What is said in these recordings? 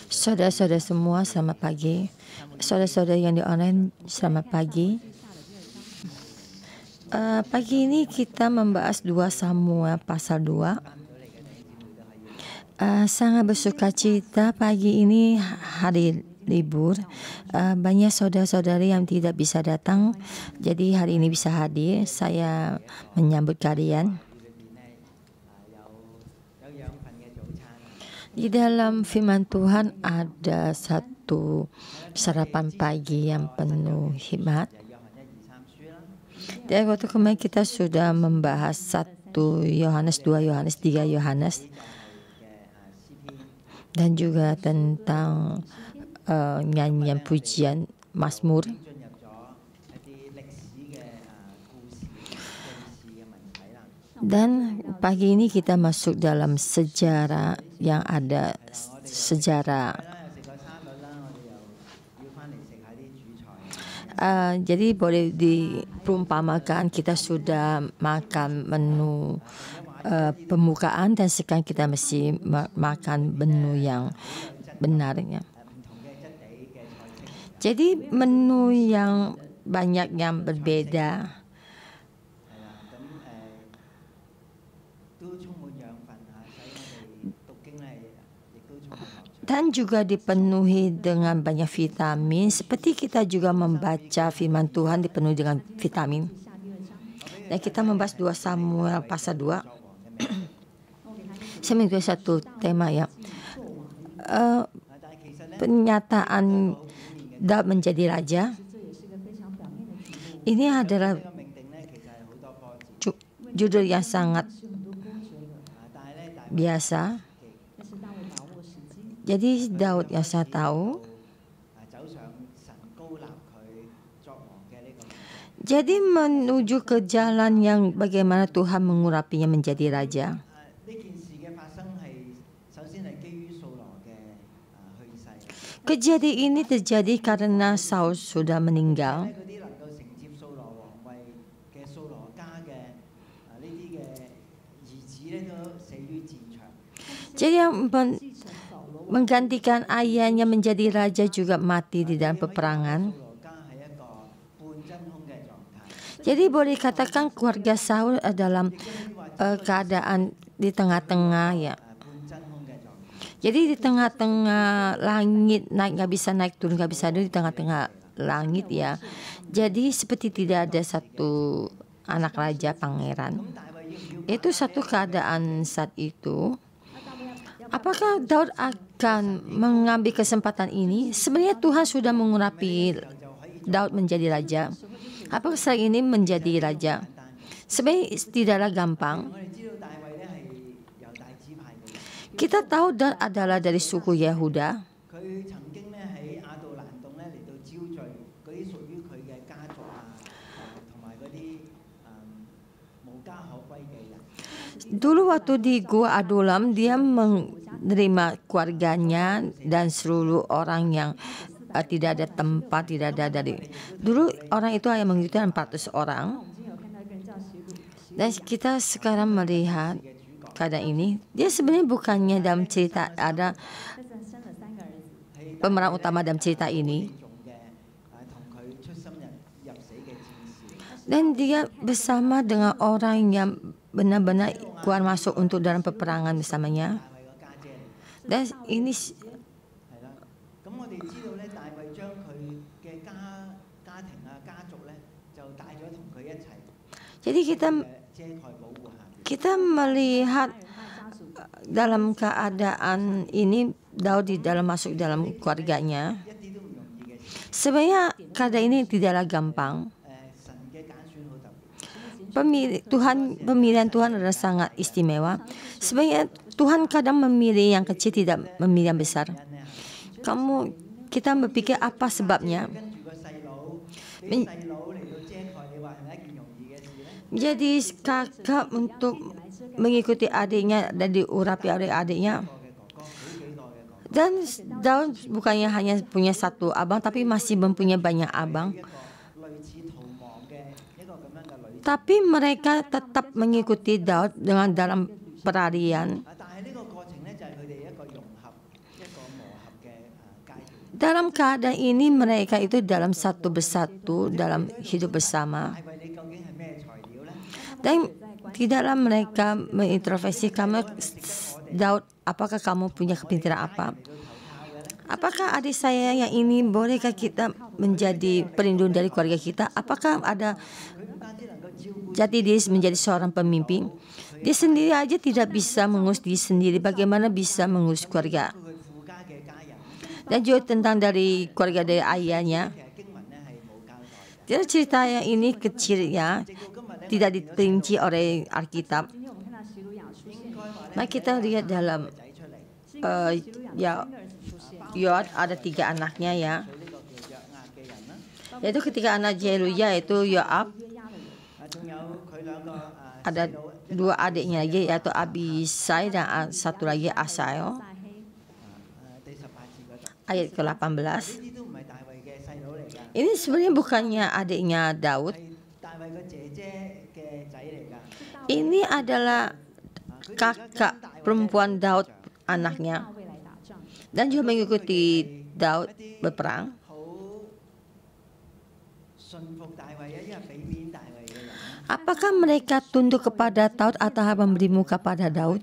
Saudara-saudara semua, selamat pagi. Saudara-saudara yang di online, selamat pagi. Pagi ini kita membahas 2 Samuel pasal 2. Sangat bersuka cita pagi ini hari libur. Banyak saudara-saudari yang tidak bisa datang, jadi hari ini bisa hadir. Saya menyambut kalian. Di dalam firman Tuhan ada satu sarapan pagi yang penuh hikmat. Dan waktu kemarin kita sudah membahas 1 Yohanes, 2 Yohanes, 3 Yohanes. Dan juga tentang nyanyian pujian Mazmur. Dan pagi ini kita masuk dalam sejarah yang ada sejarah. Jadi boleh diperumpamakan kita sudah makan menu pembukaan dan sekarang kita mesti makan menu yang benarnya. Jadi menu yang banyak yang berbeda. Dan juga dipenuhi dengan banyak vitamin, seperti kita juga membaca firman Tuhan dipenuhi dengan vitamin. Dan kita membahas 2 Samuel pasal 2. Saya mengikuti satu tema ya. Pernyataan Daud menjadi raja. Ini adalah judul yang sangat biasa. Jadi Daud yang saya tahu, jadi menuju ke jalan yang bagaimana Tuhan mengurapinya menjadi raja. Kejadian ini terjadi karena Saul sudah meninggal. Jadi yang menggantikan ayahnya menjadi raja juga mati di dalam peperangan. Jadi boleh katakan keluarga Saul dalam keadaan di tengah-tengah ya. Jadi di tengah-tengah langit, naik nggak bisa naik, turun nggak bisa, di tengah-tengah langit ya. Jadi seperti tidak ada satu anak raja pangeran. Itu satu keadaan saat itu. Apakah Daud akan mengambil kesempatan ini? Sebenarnya Tuhan sudah mengurapi Daud menjadi raja. Apakah sekarang ini menjadi raja? Sebenarnya tidaklah gampang. Kita tahu Daud adalah dari suku Yehuda. Dulu waktu di Gua Adulam, dia menerima keluarganya dan seluruh orang yang tidak ada tempat, tidak ada dari. Dulu orang itu hanya mengikuti 400 orang. Dan kita sekarang melihat keadaan ini, dia sebenarnya bukannya dalam cerita ada pemeran utama dalam cerita ini. Dan dia bersama dengan orang yang benar-benar keluar masuk untuk dalam peperangan bersamanya. Dan ini jadi kita melihat dalam keadaan ini Daud di dalam masuk dalam keluarganya. Sebenarnya keadaan ini tidaklah gampang. Pemilihan Tuhan adalah sangat istimewa. Sebenarnya Tuhan kadang memilih yang kecil, tidak memilih yang besar. Kita berpikir apa sebabnya? Jadi kakak untuk mengikuti adiknya dan diurapi adik-adiknya. Dan Daud bukannya hanya punya satu abang, tapi masih mempunyai banyak abang. Tapi mereka tetap mengikuti Daud dengan dalam perarian. Dalam keadaan ini mereka itu dalam satu bersatu dalam hidup bersama. Dan tidaklah mereka mengintrospeksi kamu, Daud, apakah kamu punya kepintaran apa? Apakah adik saya yang ini bolehkah kita menjadi pelindung dari keluarga kita? Apakah ada jati diri menjadi seorang pemimpin? Dia sendiri aja tidak bisa mengurus diri sendiri, bagaimana bisa mengurus keluarga? Dan juga tentang dari keluarga dari ayahnya. Jadi cerita yang ini kecil ya, tidak diperinci oleh Alkitab. Mari kita lihat dalam Yoab ada 3 anaknya ya. Yaitu ketika anak Zeruya yaitu Yoab, ada 2 adiknya lagi yaitu Abisai dan satu lagi Asahel. Ayat ke-18. Ini sebenarnya bukannya adiknya Daud. Ini adalah kakak perempuan Daud, anaknya, dan juga mengikuti Daud berperang. Apakah mereka tunduk kepada Daud atau memberi muka pada Daud?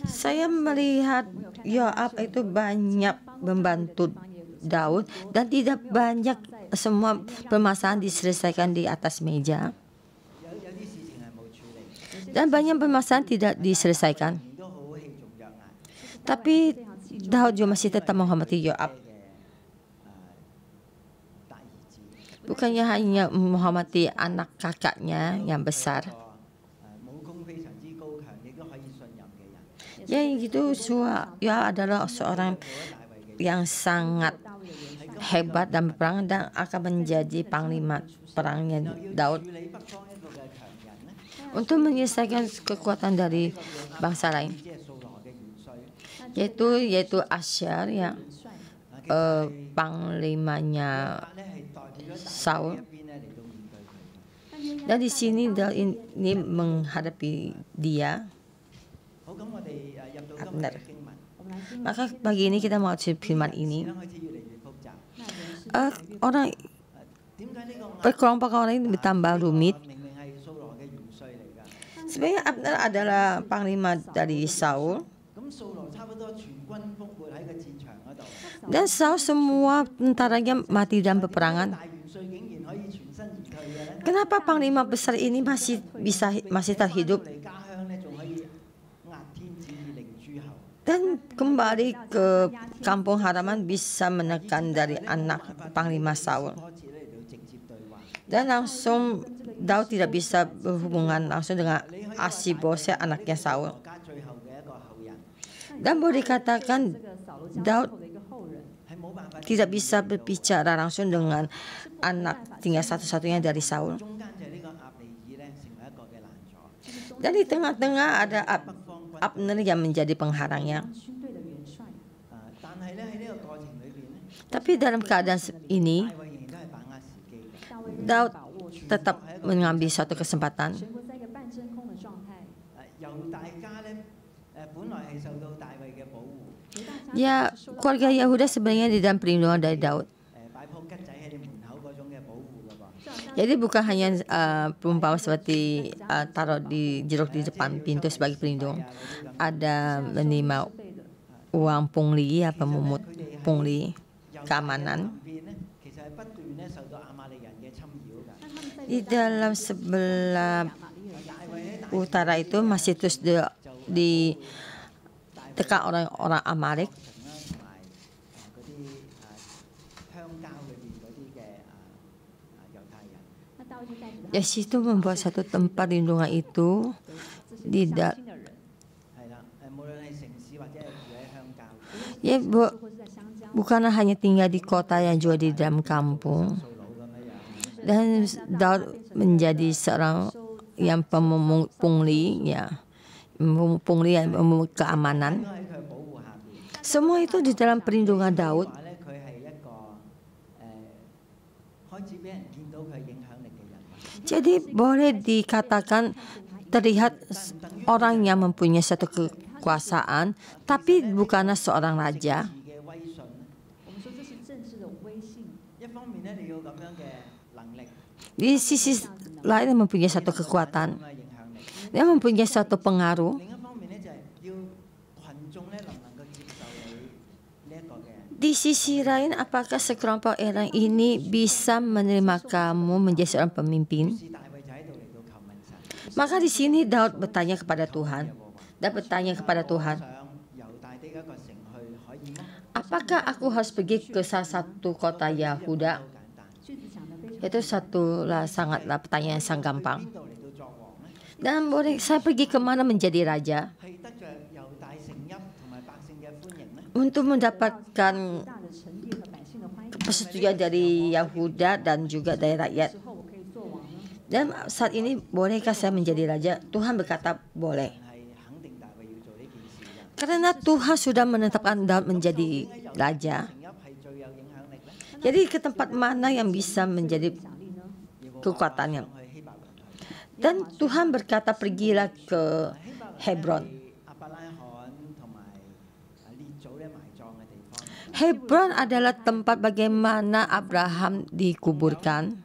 Saya melihat Yoab itu banyak membantu Daud dan tidak banyak semua permasalahan diselesaikan di atas meja. Dan banyak permasalahan tidak diselesaikan. Tapi Daud juga masih tetap menghormati Yoab. Bukannya hanya menghormati anak kakaknya yang besar. Ya gitu, Yoab adalah seorang yang sangat hebat dan berperang dan akan menjadi panglima perangnya Daud untuk menyelesaikan kekuatan dari bangsa lain, yaitu Asyar ya, panglimanya Saul. Dan di sini Daud ini menghadapi dia. Benar. Maka pagi ini kita mau firman ini. Orang perkelompok orang ini bertambah rumit. Sebenarnya Abner adalah panglima dari Saul. Dan Saul semua tentaranya mati dalam peperangan. Kenapa panglima besar ini masih terhidup? Dan kembali ke kampung halaman bisa menekan dari anak panglima Saul. Dan langsung Daud tidak bisa berhubungan langsung dengan Ashiboset anaknya Saul. Dan boleh dikatakan Daud tidak bisa berbicara langsung dengan anak tinggal satu-satunya dari Saul. Dan di tengah-tengah ada Abner yang menjadi penghalangnya. Tapi dalam keadaan ini, Daud tetap mengambil suatu kesempatan. Ya, keluarga Yehuda sebenarnya di dalam perlindungan dari Daud. Jadi bukan hanya perumpamaan seperti taruh di jeruk di depan pintu sebagai pelindung. Ada menerima uang pungli, pemungut pungli, keamanan. Di dalam sebelah utara itu masih terus ditekan orang-orang Amalek. Ya, situ membuat satu tempat lindungan itu bukan hanya tinggal di kota yang juga di dalam kampung. Dan Daud menjadi seorang yang pungli ya, pungli yang keamanan. Semua itu di dalam perlindungan Daud. Jadi boleh dikatakan terlihat orang yang mempunyai satu kekuasaan, tapi bukanlah seorang raja. Di sisi lain mempunyai satu kekuatan, dia mempunyai satu pengaruh. Di sisi lain, apakah sekelompok orang ini bisa menerima kamu menjadi seorang pemimpin? Maka di sini Daud bertanya kepada Tuhan. Dan bertanya kepada Tuhan, apakah aku harus pergi ke salah satu kota Yahuda? Itu sangatlah pertanyaan yang sangat gampang. Dan boleh saya pergi kemana menjadi raja? Untuk mendapatkan persetujuan dari Yahuda dan juga dari rakyat. Dan saat ini bolehkah saya menjadi raja? Tuhan berkata boleh. Karena Tuhan sudah menetapkan Daud menjadi raja. Jadi ke tempat mana yang bisa menjadi kekuatannya? Dan Tuhan berkata pergilah ke Hebron. Hebron adalah tempat bagaimana Abraham dikuburkan.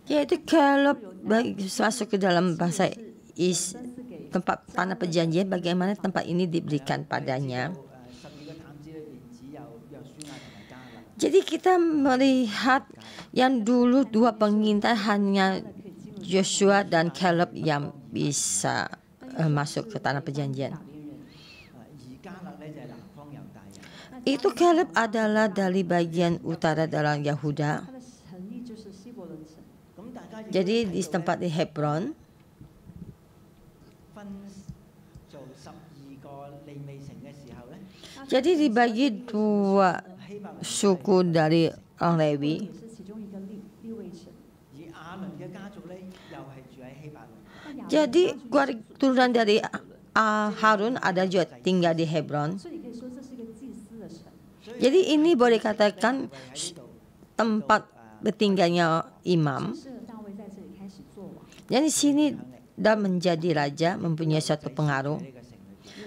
Yaitu kalau masuk ke dalam bahasa tempat tanah perjanjian, bagaimana tempat ini diberikan padanya. Jadi kita melihat yang dulu dua pengintai hanya Joshua dan Caleb yang bisa masuk ke tanah perjanjian. Itu Caleb adalah dari bagian utara dalam Yahuda. Jadi di tempat di Hebron. Jadi dibagi dua suku dari orang Lewi. Jadi keturunan dari Harun ada juga tinggal di Hebron. Jadi ini boleh katakan tempat bertinggalnya imam. Dan di sini Daud menjadi raja, mempunyai suatu pengaruh.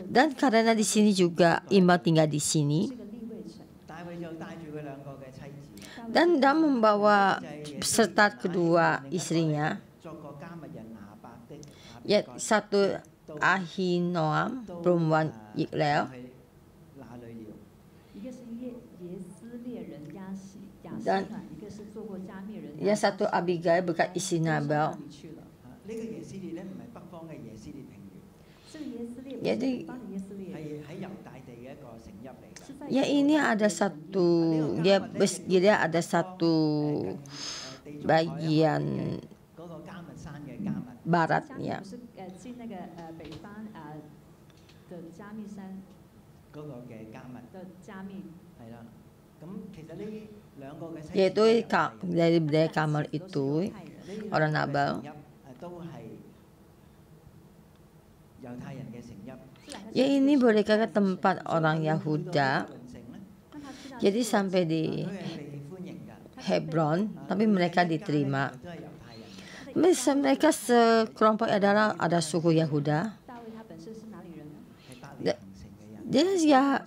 Dan karena di sini juga imam tinggal di sini. Dan Daud membawa serta kedua istrinya, satu Ahinoam, perempuan Iklel, dan yang satu Abigail bekas istri Nabal. Jadi ya ini ada satu, dia ada satu bagian baratnya. Yaitu dari budaya Kamar itu orang Nabal. Ya ini boleh ke tempat orang Yahuda. Jadi sampai di Hebron, tapi mereka diterima. Mereka sekelompok adalah ada suku Yahuda. Dia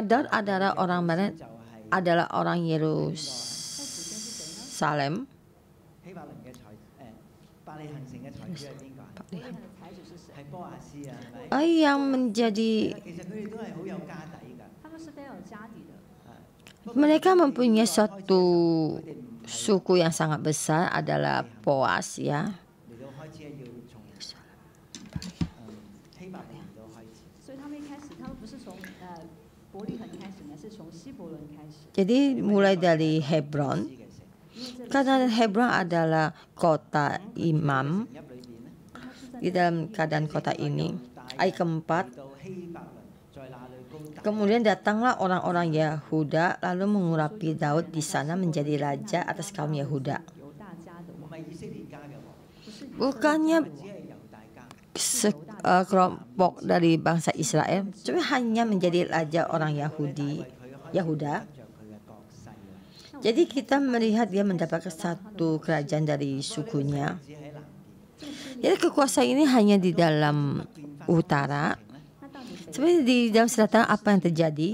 Daud adalah orang mana? Adalah orang Yerusalem. Yang menjadi mereka mempunyai suatu suku yang sangat besar adalah Boas ya. Jadi mulai dari Hebron, karena Hebron adalah kota imam. Di dalam keadaan kota ini, ayat keempat, Kemudian datanglah orang-orang Yahuda lalu mengurapi Daud di sana menjadi raja atas kaum Yahuda. Bukannya kelompok dari bangsa Israel, cuma hanya menjadi raja orang Yahuda. Jadi kita melihat dia mendapatkan satu kerajaan dari sukunya. Jadi kekuasaan ini hanya di dalam utara. Sebenarnya di dalam selatan apa yang terjadi?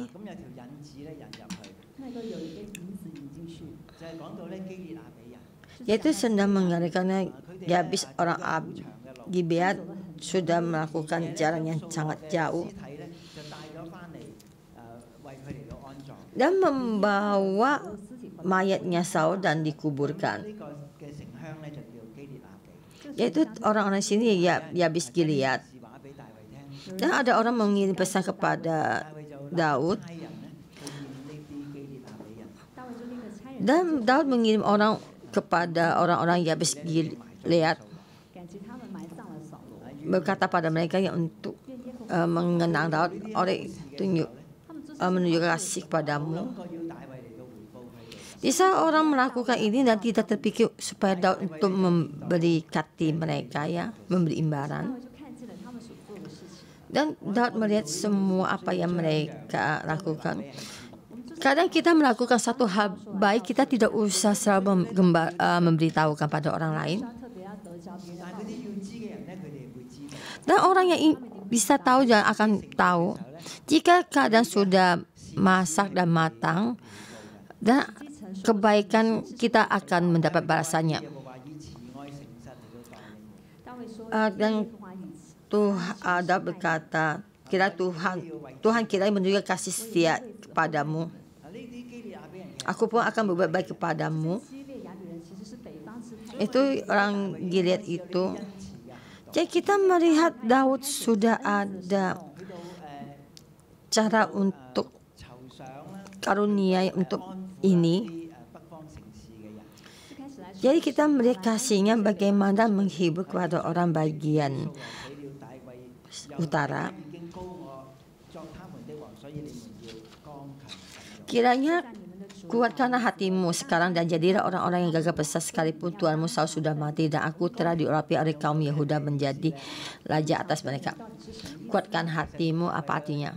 Yaitu sedang mengadakan Yabis orang Gibeat sudah melakukan jalan yang sangat jauh dan membawa mayatnya Saul dan dikuburkan. Yaitu orang-orang sini Yabis Gilead. Dan ada orang mengirim pesan kepada Daud. Dan Daud mengirim orang kepada orang-orang Yabis Gilead, berkata pada mereka yang untuk mengenang Daud, oleh menunjukkan kasih kepadamu. Bisa orang melakukan ini dan tidak terpikir supaya Daud untuk memberkati mereka, ya, memberi imbalan. Dan Daud melihat semua apa yang mereka lakukan. Kadang kita melakukan satu hal baik, kita tidak usah selalu memberitahukan pada orang lain. Dan orang yang bisa tahu jangan akan tahu. Jika keadaan sudah masak dan matang, dan kebaikan kita akan mendapat balasannya. Dan Daud berkata, Tuhan kita menunjukkan kasih setia kepadamu. Aku pun akan berbuat baik kepadamu. Itu orang Gilead itu. Jadi kita melihat Daud sudah ada cara untuk karunia untuk ini. Jadi kita melihat kasihnya bagaimana menghibur kepada orang bagian utara. Kiranya kuatkanlah hatimu sekarang dan jadilah orang-orang yang gagah besar sekalipun Tuhanmu Saul sudah mati dan aku telah diurapi oleh kaum Yehuda menjadi raja atas mereka. Kuatkan hatimu, apa artinya?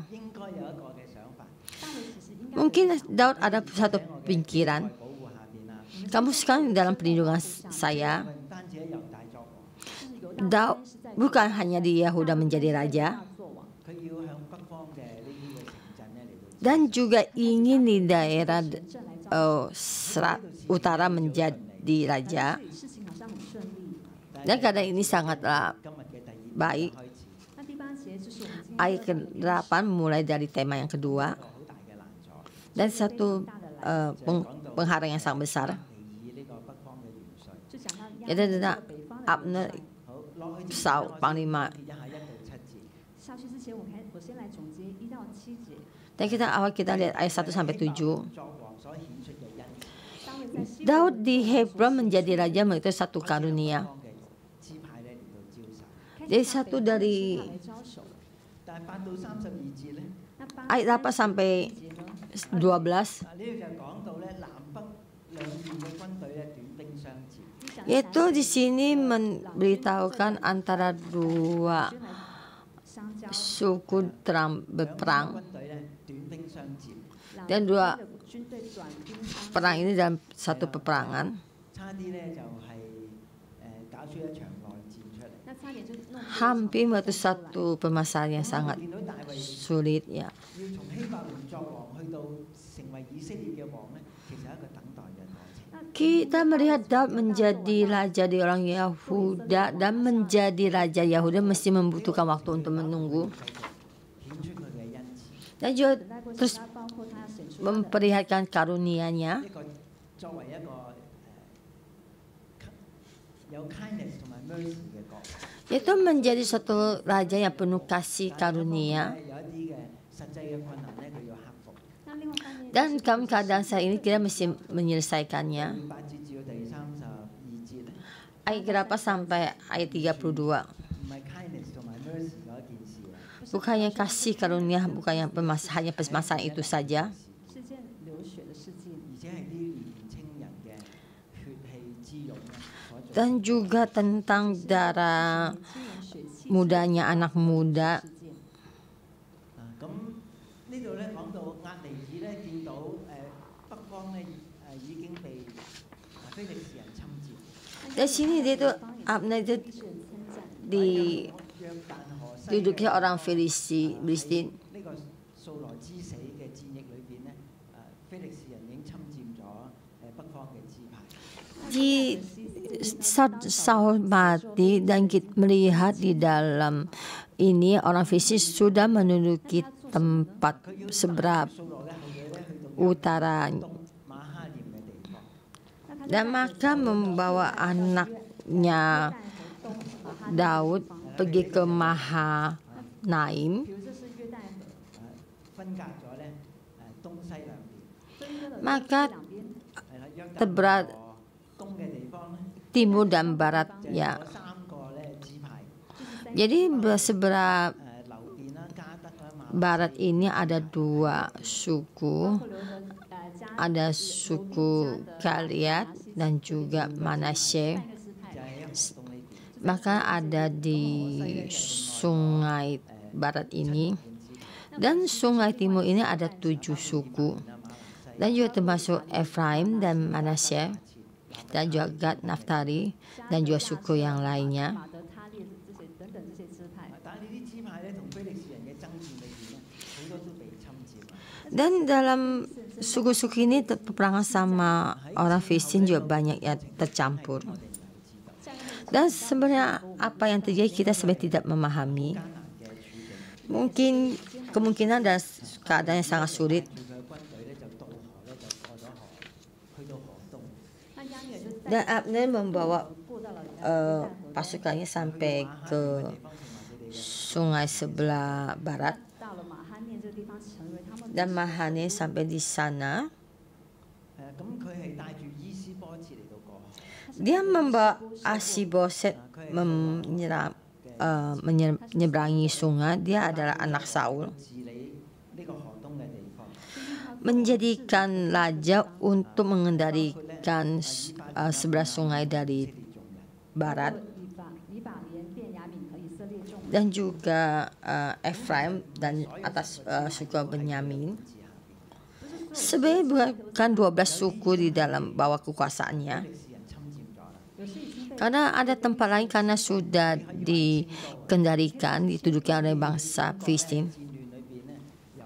Mungkin Daud ada satu pikiran. Kamu sekarang dalam perlindungan saya. Daud bukan hanya di Yehuda menjadi raja, dan juga ingin di daerah utara menjadi raja. Dan keadaan ini sangatlah baik. Ayat ke-8 mulai dari tema yang kedua. Dan satu penghargaan yang sangat besar. Yaitu tentang Abner, Saul, Panglima. Dan kita lihat ayat 1 sampai 7. Daud di Hebron menjadi raja itu satu karunia. Jadi satu dari ayat 8 sampai 12. Yaitu di sini memberitahukan antara dua suku berperang. Dan dua perang ini dalam satu peperangan. Hampir waktu satu permasalahan yang sangat sulit, ya. Kita melihat Daud menjadi raja di orang Yahuda dan menjadi raja Yahuda mesti membutuhkan waktu untuk menunggu. Dan juga terus memperlihatkan karunia-Nya. Itu menjadi suatu raja yang penuh kasih karunia. Dan dalam keadaan saat ini kita mesti menyelesaikannya. Ayat berapa sampai ayat 32. bukannya kasih karunia, bukannya hanya permasalahan itu saja, 是件流血的事件， 而且係啲年青人嘅血氣之勇咧所做。 dan juga tentang darah 年轻人血气 mudanya anak muda. 事件。咁呢度咧講到押尼珥咧，見到北方咧已經被非利士人侵佔。 Di sini dia tuh Abner itu 是人称赞， 約旦河西 diduduki orang Filistin. 呢個掃羅之死嘅戰役裏邊咧，非利士人已經侵佔咗北方嘅支派。 Di saat Saul mati dan kita melihat di dalam ini orang Filistin sudah menduduki tempat seberang 掃羅嘅後裔咧去到 utara 東馬哈念嘅地方。 dan maka membawa anaknya Daud pergi ke Mahanaim. 比如这是约旦河，分隔咗咧東西兩邊。 分割了 Maka 两邊。 係啦，約旦 terberat 河東嘅地方咧， timur dan barat 就係 ya. 嗰三個咧支派。 Jadi sebelah 流便啦、加德啦、馬 barat ini ada dua suku, 後流的加 ada suku Gilead dan juga Manasye. 半个支派 就，係喺河東呢邊。 Maka ada di sungai barat ini dan sungai timur ini ada 7 suku dan juga termasuk Efraim dan Manasye dan juga Gad, Naftali dan juga suku yang lainnya. 马德他列这些等等这些支派， 但係呢啲支派咧，同非利士人嘅爭戰裏邊咧，好多都被侵佔啊。 Dan dalam suku-suku ini peperangan sama orang Filistin juga banyak yang tercampur. 我哋唔係好知道 Dan sebenarnya apa yang terjadi kita sebenarnya tidak memahami. 艱難嘅處境。 Mungkin kemungkinan dan keadaan yang sangat sulit. 佢嘅軍隊咧就渡河咧就過咗河，去到河東。 那亚尼尔就 Dan Abner membawa 过到了约旦河 pasukannya sampai ke 地方成為佢哋嘅 sungai sebelah barat 到了马哈念这个地方，成为他们 dan Mahane sampai di sana. 咁佢係帶住伊斯波切嚟到過河。 Dia membawa Asiboset menyeberangi sungai. Dia adalah anak Saul. 治理呢個河東嘅地方。 Menjadikan raja untuk mengendalikan sebelah sungai dari 列眾人。 barat 以法莲、便雅悯和以色列众人 dan juga Efraim dan atas suku Benyamin. 之下邊， Sebenarnya bukan 12 suku di dalam bawah kekuasaannya. 非利士人侵佔咗啦。有时已经被 Karena ada tempat lain karena sudah dikendalikan, dituduki oleh bangsa Filistin. 戰亂裏邊咧，由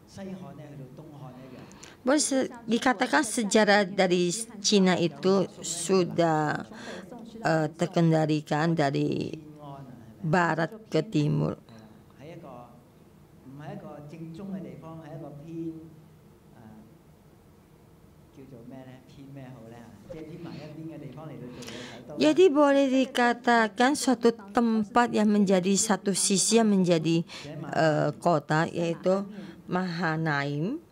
西漢咧去到東漢一樣。 Boleh dikatakan sejarah dari Cina itu sudah 从北宋去到 terkendalikan dari 偏安啊，係咪？ barat ke timur. 喺一個唔係一個正宗嘅地方，係一個偏叫做咩咧？偏咩好咧？即係偏埋一邊嘅地方嚟到做嘅首都。 Jadi boleh dikatakan suatu tempat yang menjadi satu sisi yang menjadi kota yaitu Mahanaim.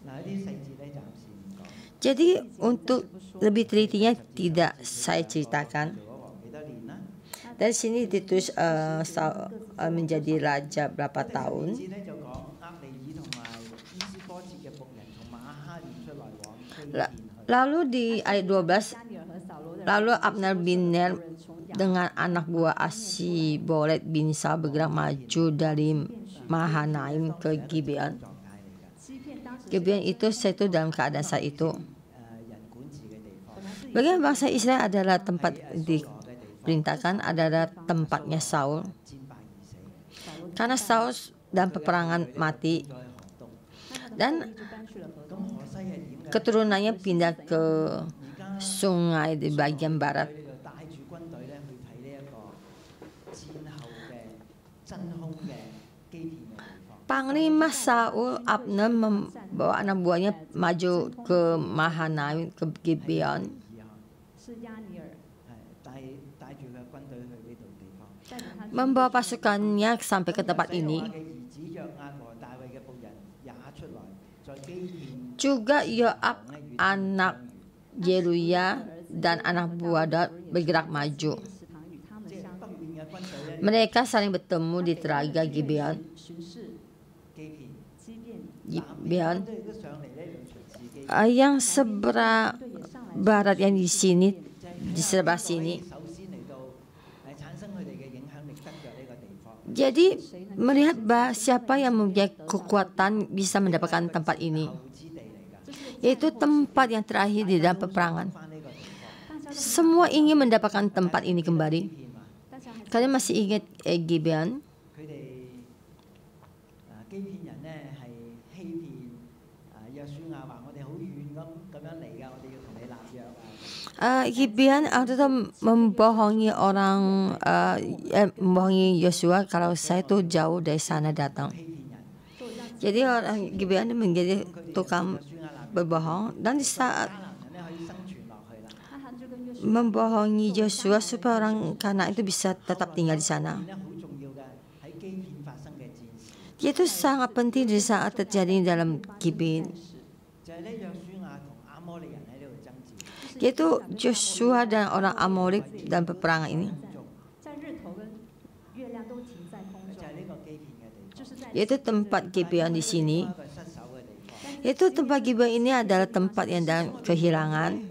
嗱，有啲細節咧暫時唔講。 Jadi untuk lebih telitinya tidak saya ceritakan. 做咗王幾多年啦？ Dari sini ditulis menjadi raja berapa 第 tahun. 節咧就講押尼珥同埋伊斯波切嘅僕人從馬哈念出來往基遍 La- 去。 Lalu di ayat 12, 加尼尔和扫罗的 lalu Abner bin Ner 人从亚 dengan anak buah Asibolet bin Saul bergerak maju dari Mahanaim ke Gibeon. 狀態嚟㗎。欺骗当时 Gibeon itu itu dalam keadaan saat itu. 人管治嘅地方。 Bagian bangsa Israel adalah tempat diperintahkan adalah tempatnya Saul. 戰敗而死， Karena Saul dalam peperangan mati 再河東。 dan 就搬去了河 咁 东。 河西係點㗎？ keturunannya pindah ke 而家 sungai di bagian barat. 佢哋就帶住軍隊咧去睇呢一個戰後嘅真空嘅基遍嘅地方。 Panglima Saul Abner membawa anak buahnya maju ke Mahanaim ke Gibeon. 以後是亚尼尔係帶住佢嘅軍隊去呢度地方。带着他去 Membawa pasukannya sampai ke tempat 西羅 ini. 亞嘅兒子約押和大衛嘅僕人也出來，在基遍 Juga Yoab anak Jeruya dan anak buah Daud bergerak maju. 使堂与他们 即係 相 北 遇。 邊嘅 mereka saling bertemu di telaga Gibeon. 巡視 基遍，機變， Gibeon. 都亦都上嚟咧，用隨時機。 Yang sebelah 對也上來 barat yang di sini, 即係 di sebelah sini. 首先嚟到產生佢哋嘅影響力得着呢個地方。 Jadi melihat siapa yang mempunyai kekuatan bisa mendapatkan tempat ini, 後之地嚟㗎， yaitu tempat yang terakhir di dalam peperangan. 翻呢個地方。 Semua ingin mendapatkan tempat ini kembali. 大家還 Kalian masih ingat Gibeon? 佢哋基遍人咧係欺騙約書亞話：我哋好遠咁樣嚟㗎，我哋要同你立約啊！ Gibeon itu membohongi orang, membohongi Yosua kalau saya tuh jauh dari sana datang. 欺騙人， Jadi orang Gibeon ini menjadi 咁佢哋 tukang 約書亞立約， berbohong, dan di 迦 saat 南人咧可以生存落去啦。 阿罕就跟約書 membohongi Yosua supaya orang Kanak itu bisa tetap tinggal di sana. 咧好重要嘅喺基遍發生嘅戰事， Itu sangat penting di saat terjadi dalam Gibeon. 就係咧約書亞同亞摩利人喺呢度爭戰。 Yaitu Joshua dan orang Amorik dan peperangan ini. 在日頭跟月亮都停在空 就 中 係，呢個基遍嘅地方， 就是在 Yaitu tempat Gibeon di sini. 一個失守嘅地方。 Yaitu tempat Gibeon ini adalah tempat yang dalam kehilangan.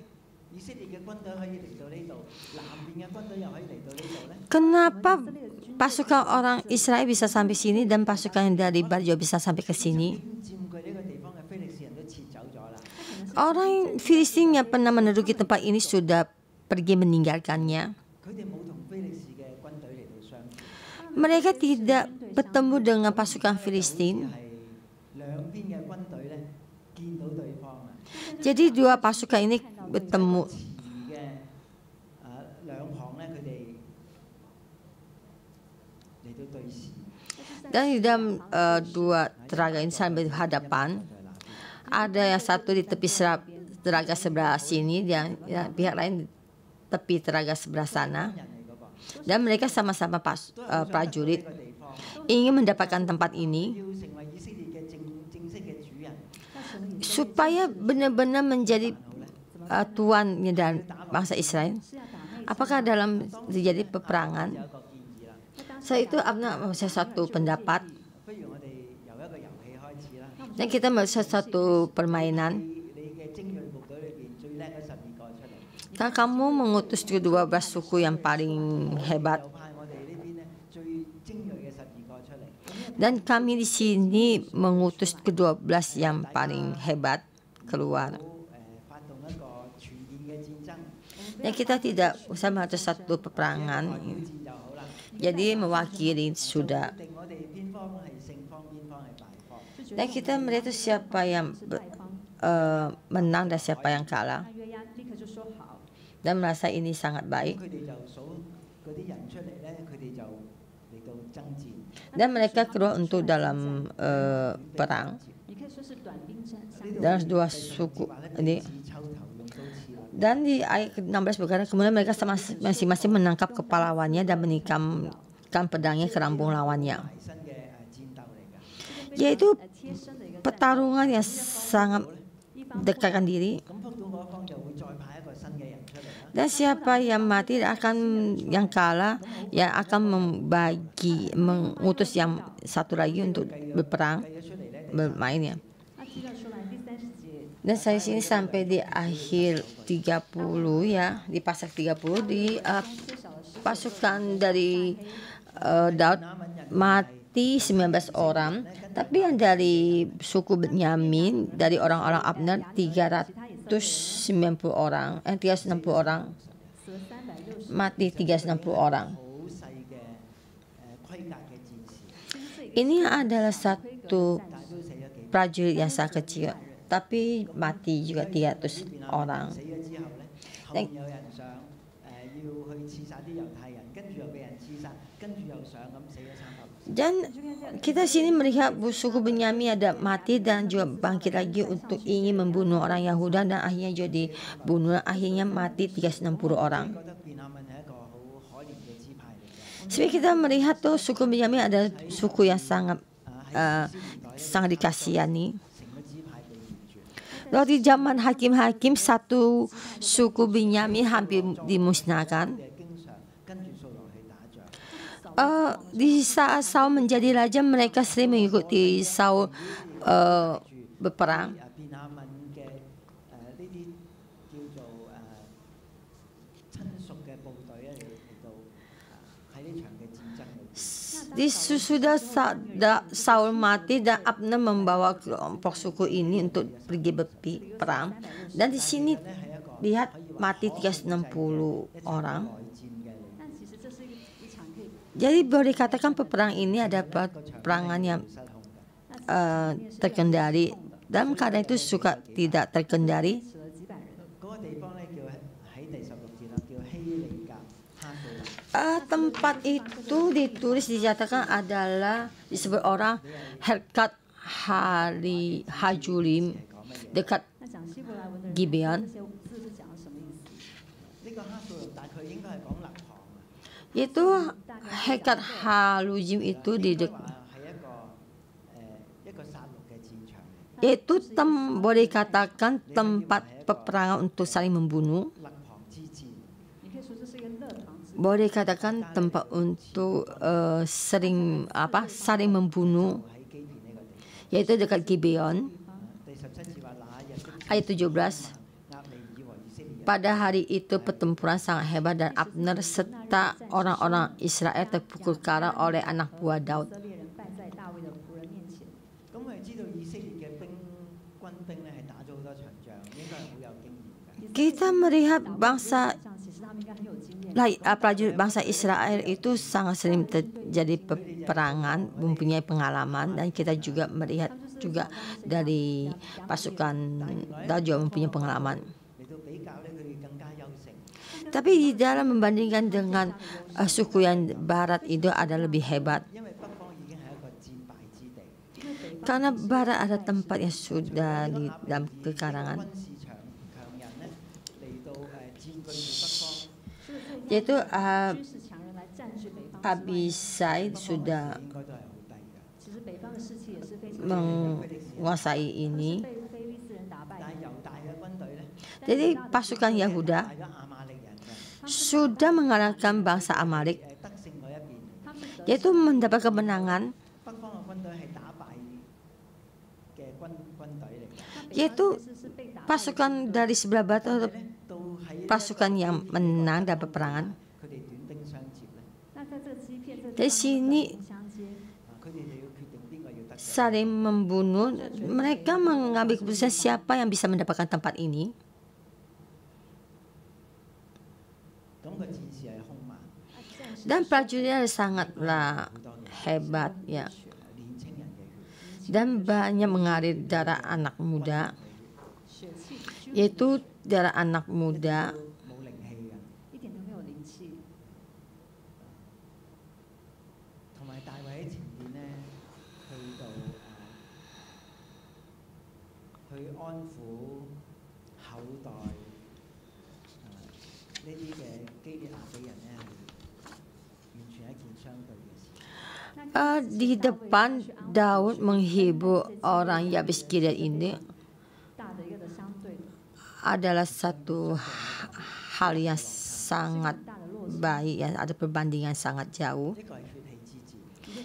以色列嘅軍隊可以嚟到呢度，南邊嘅軍隊又可以嚟到呢度咧？ Kenapa pasukan orang Israel bisa sampai sini dan pasukan yang dari Barat juga bisa sampai ke sini? 佔據呢個地方嘅非利士人都撤走咗啦。 Orang Filistin yang pernah menduduki tempat ini sudah pergi meninggalkannya. 佢哋冇同非利士嘅軍隊嚟到相遇， Mereka tidak bertemu dengan pasukan Filistin. 係兩邊嘅軍隊咧見到對方啊， Jadi dua pasukan ini bertemu. 遲嘅兩行咧，佢哋嚟到對視。 Dan di dalam dua telaga ini saling berhadapan. Ada yang satu di tepi telaga sebelah sini dan pihak lain di tepi telaga sebelah sana. 人嚟嗰個， Dan mereka sama-sama prajurit 呢個地方 ingin mendapatkan tempat ini 要成為以色列嘅正式嘅主人， supaya benar-benar menjadi tuannya dan bangsa Israel. 是要打內 Apakah dalam terjadi peperangan? 有一個建議啦。 Saya itu saya satu pendapat 不如我哋由一個遊戲開始啦。 dan kita melihat satu permainan. 你嘅精鋭部隊裏邊最叻嗰12個出嚟， Kalau kamu mengutus ke-12 suku yang paling hebat 就派我哋呢邊咧最精鋭嘅12個出嚟。 dan kami di sini mengutus ke-12 yang paling hebat keluar. 發動一個全面嘅戰爭， Dan kita tidak usah mengatur satu peperangan. 挑戰就好啦。 Jadi mewakili sudah. 定我哋邊方係勝方，邊方係敗方。 Dan kita melihat siapa yang 是敗方， menang dan siapa yang kalah. 那約押立刻就說好， Dan merasa ini sangat 咁 baik. 佢哋就數嗰啲人出嚟咧，佢哋就嚟到爭戰。 Dan mereka keluar untuk dalam perang. 你可以說是短兵相相 Dan dua suku ini. 刺抽頭用刀刺落。 Dan di ayat ke-16 berkata, kemudian mereka masing-masing menangkap kepala lawannya dan menikamkan pedangnya ke lambung lawannya. 埋身嘅戰鬥嚟㗎。 Yaitu 貼身的一個戰鬥 pertarungan yang sangat 一方 dekatkan diri. 咁撲到嗰方就會再派一個新嘅人出嚟啦。 Dan siapa yang mati yang kalah yang akan mengutus yang satu lagi untuk berperang 計咗出嚟咧， bermain ya. 那記得出來第30節， Dan saya sini sampai di akhir 30 ya, di pasal 30 di 最小的時 pasukan dari Daud mati 19 orang, tapi yang dari suku Benyamin dari orang-orang Abner 390 orang, 360 orang 死了360， mati 360 orang. 好細嘅規格嘅戰士， Ini adalah satu 但係都死咗幾。 prajurit yang sangat kecil, tapi mati juga 300 orang. 死咗之後咧，後面有人想要去刺殺啲猶太人，跟住又俾人刺殺，跟住又想咁死咗300。 Dan kita sini melihat suku Benyamin ada mati dan juga bangkit lagi untuk ingin membunuh orang Yahuda dan akhirnya juga dibunuh. Akhirnya mati 360 orang. 覺得便雅憫係一個好可憐嘅支派嚟嘅。 Sebenarnya kita melihat tuh suku Benyamin adalah suku yang sangat 喺 dikasihani. 成個支派被滅絕。 Lalu di zaman hakim-hakim satu suku Benyamin hampir dimusnahkan. 佢哋經常跟住掃羅去打仗。di saat Saul menjadi raja, mereka sering mengikuti Saul berperang. 便雅憫嘅呢啲叫做親屬嘅部隊咧嚟到喺呢場嘅戰爭裏邊。 Sesudah Saul mati dan Abner membawa kelompok suku ini untuk pergi berperang, dan di sini lihat mati 360 orang. 但其实这是一场可以 Jadi boleh dikatakan peperangan ini ada peperangan yang terkendali. Dalam keadaan itu suka tidak terkendali. 死了几百人。嗰個地方咧叫喺第16節啦，叫希利甲哈素蘭。 Tempat itu ditulis dinyatakan adalah disebut orang Helkat Hajulim dekat 那讲希伯来文的人， Gibeon. 这些字是讲什么意思？呢個哈素蘭大概應該係講勒旁啊， Itu Helkat Hajulim itu di 應該話係一個殺戮嘅戰場嚟。 yaitu boleh dikatakan tempat peperangan untuk saling membunuh. 勒旁之戰，你可以說這是一個勒旁之 Boleh dikatakan tempat untuk saling membunuh, 喺基遍呢個地方。 yaitu dekat Gibeon. 第17節話那日的 Ayat 17. 押尼珥和以色列人 Pada hari itu pertempuran sangat hebat dan Abner serta orang-orang Israel terpukul kalah oleh anak buah Daud. 以色列人敗在大衛的僕人面前。咁我哋知道以色列嘅軍兵咧係打咗好多場仗，應該係好有經驗嘅。 Kita melihat bangsa 這樣其實他們應該很有經驗。 prajurit bangsa Israel itu sangat sering terjadi peperangan, mempunyai pengalaman, dan kita juga melihat juga dari pasukan Daud juga mempunyai pengalaman. 嚟到比較咧，佢哋更加優勝。 Tapi di dalam membandingkan dengan suku yang barat itu ada lebih hebat. 因為北方已經係一個戰敗之地， Karena barat ada tempat yang sudah di dalam 軍 kekarangan, 事強人咧嚟到佔據住北方。 yaitu 軍事強人來佔據北方之外， Abisai sudah 應該都係好低嘅。其實北方的士氣也是非常 menguasai ini. 被非利士人打敗 但。係猶大嘅軍隊咧， Jadi pasukan Yahuda 打咗亞瑪力人嘅， sudah mengalahkan bangsa Amalek, 得勝嗰一邊。 他們是得 yaitu mendapat kemenangan, 北方嘅軍隊係打敗嘅軍隊嚟嘅。 yaitu 是被打敗 pasukan dari sebelah barat atau 到喺 pasukan yang menang dalam peperangan. 佢哋短兵相接咧，那在這個欺騙，這個 Dari sini 相接，佢哋就要決定邊個要得勝。 saling membunuh. Mereka mengambil keputusan siapa yang bisa mendapatkan tempat ini. 咁個戰士係兇猛， Dan prajuritnya sangatlah hebat ya, 年青人嘅血， dan banyak mengalir darah anak muda, 血氣 yaitu darah anak muda. 冇靈氣嘅。一點都沒有靈氣。同埋大衛喺前邊咧，去到去安撫後代呢啲嘅基列雅比人咧，係完全一件相對嘅事。 Di depan Daud menghibur orang Yabes Gilead ini 大的一個的相對， adalah satu hal yang sangat 大的弱勢， baik, yang ada perbandingan sangat jauh, 呢個係血氣之戰。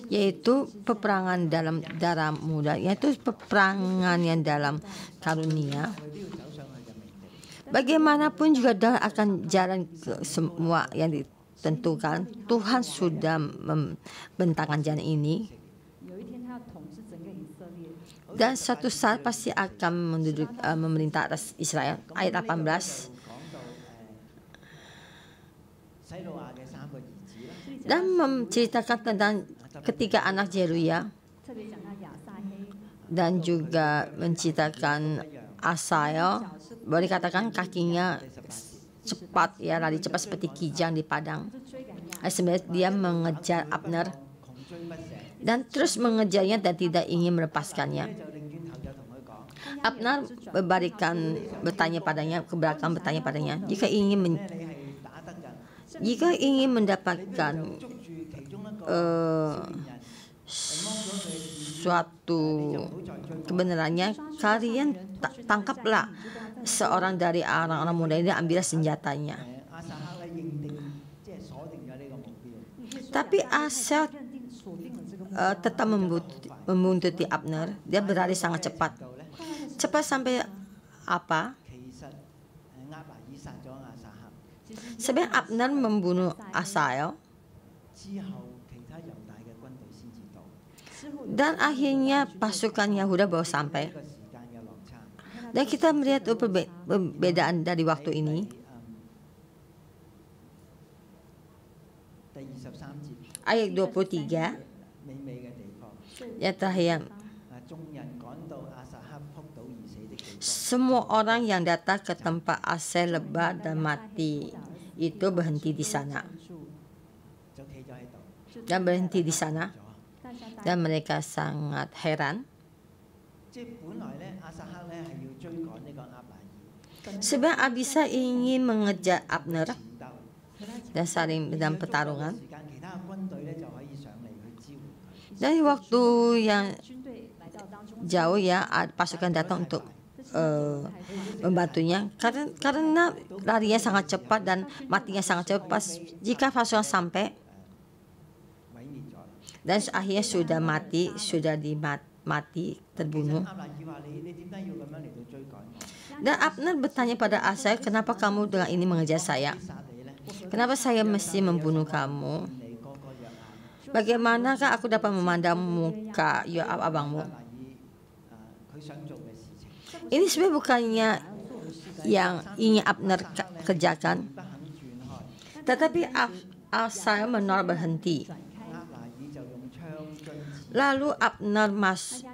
yaitu peperangan dalam darah muda, yaitu peperangan yang dalam karunia. 佢都要走上去嘅命地。 Bagaimanapun juga Daud akan jalan ke semua yang ditentukan. Tuhan sudah membentangkan jalan ini, 有一天他要統治整個以色列。 dan suatu saat pasti akan memerintah atas Israel. Ayat 18. 講到洗魯亞嘅3個兒子啦， Dan menceritakan tentang ketiga anak Zeruya, 特別講到亞撒黑， dan juga menceritakan Asahel. Boleh katakan kakinya cepat ya, lari cepat seperti kijang di padang. 就追趕亞， Sebenarnya dia mengejar Abner 窮追不捨， dan terus mengejarnya dan tidak ingin melepaskannya. 就擰轉頭就同佢講： Abner bertanya padanya, ke belakang bertanya padanya, jika ingin 你係打得㗎， jika ingin mendapatkan 捉住其中一個少年人，摸咗佢嘅suatu 就唔好再追我。 kebenarannya, kalian tangkaplah seorang dari orang-orang muda ini, ambillah senjatanya. 亞撒黑咧認定即係鎖定咗呢個目標。Tapi Asel tetap membuntuti Abner. Dia berlari sangat cepat. Cepat sampai apa? 其實押拿珥殺咗亞撒黑 Sebenarnya Abner membunuh Asael 之後，其他猶大嘅軍隊先至到。 dan akhirnya pasukan Yahuda baru sampai. 呢個時間嘅落差。 Dan kita melihat perbedaan dari waktu ini. 第23節 Ayat 23, 美美嘅地方， yang terakhir. 眾人趕到亞撒黑仆倒而死的地方， Semua orang yang datang ke tempat Asel lebat dan mati itu berhenti di sana 就企咗喺度。 dan berhenti di sana dan mereka sangat heran. 即係本來咧，亞撒黑咧係要追趕呢個押拿珥， Sebab Abisai ingin mengejar Abner 戰鬥。 dan saling dalam pertarungan. 時間其他軍隊咧就可以上嚟去支援佢。 Dari waktu yang 军队来到当中， jauh ya pasukan datang untuk membantunya karena larinya sangat cepat dan matinya sangat cepat. Jika pasukan sampai 毀滅咗啦。 dan akhirnya sudah mati, sudah mati 其實 terbunuh. 押拿珥話：你點解要咁樣嚟到追趕我？ Dan Abner bertanya pada Asai, kenapa kamu dengan ini mengejar saya? 殺你咧， Kenapa saya mesti membunuh kamu? 你哥哥約押。 Bagaimanakah aku dapat memandang muka Yoab abangmu? 押拿珥佢想做嘅事情， Ini sebenarnya bukannya yang ingin Abner kerjakan, 不肯轉開。 tetapi Asai menolak berhenti. 押拿珥就用槍將刺。 Lalu Abner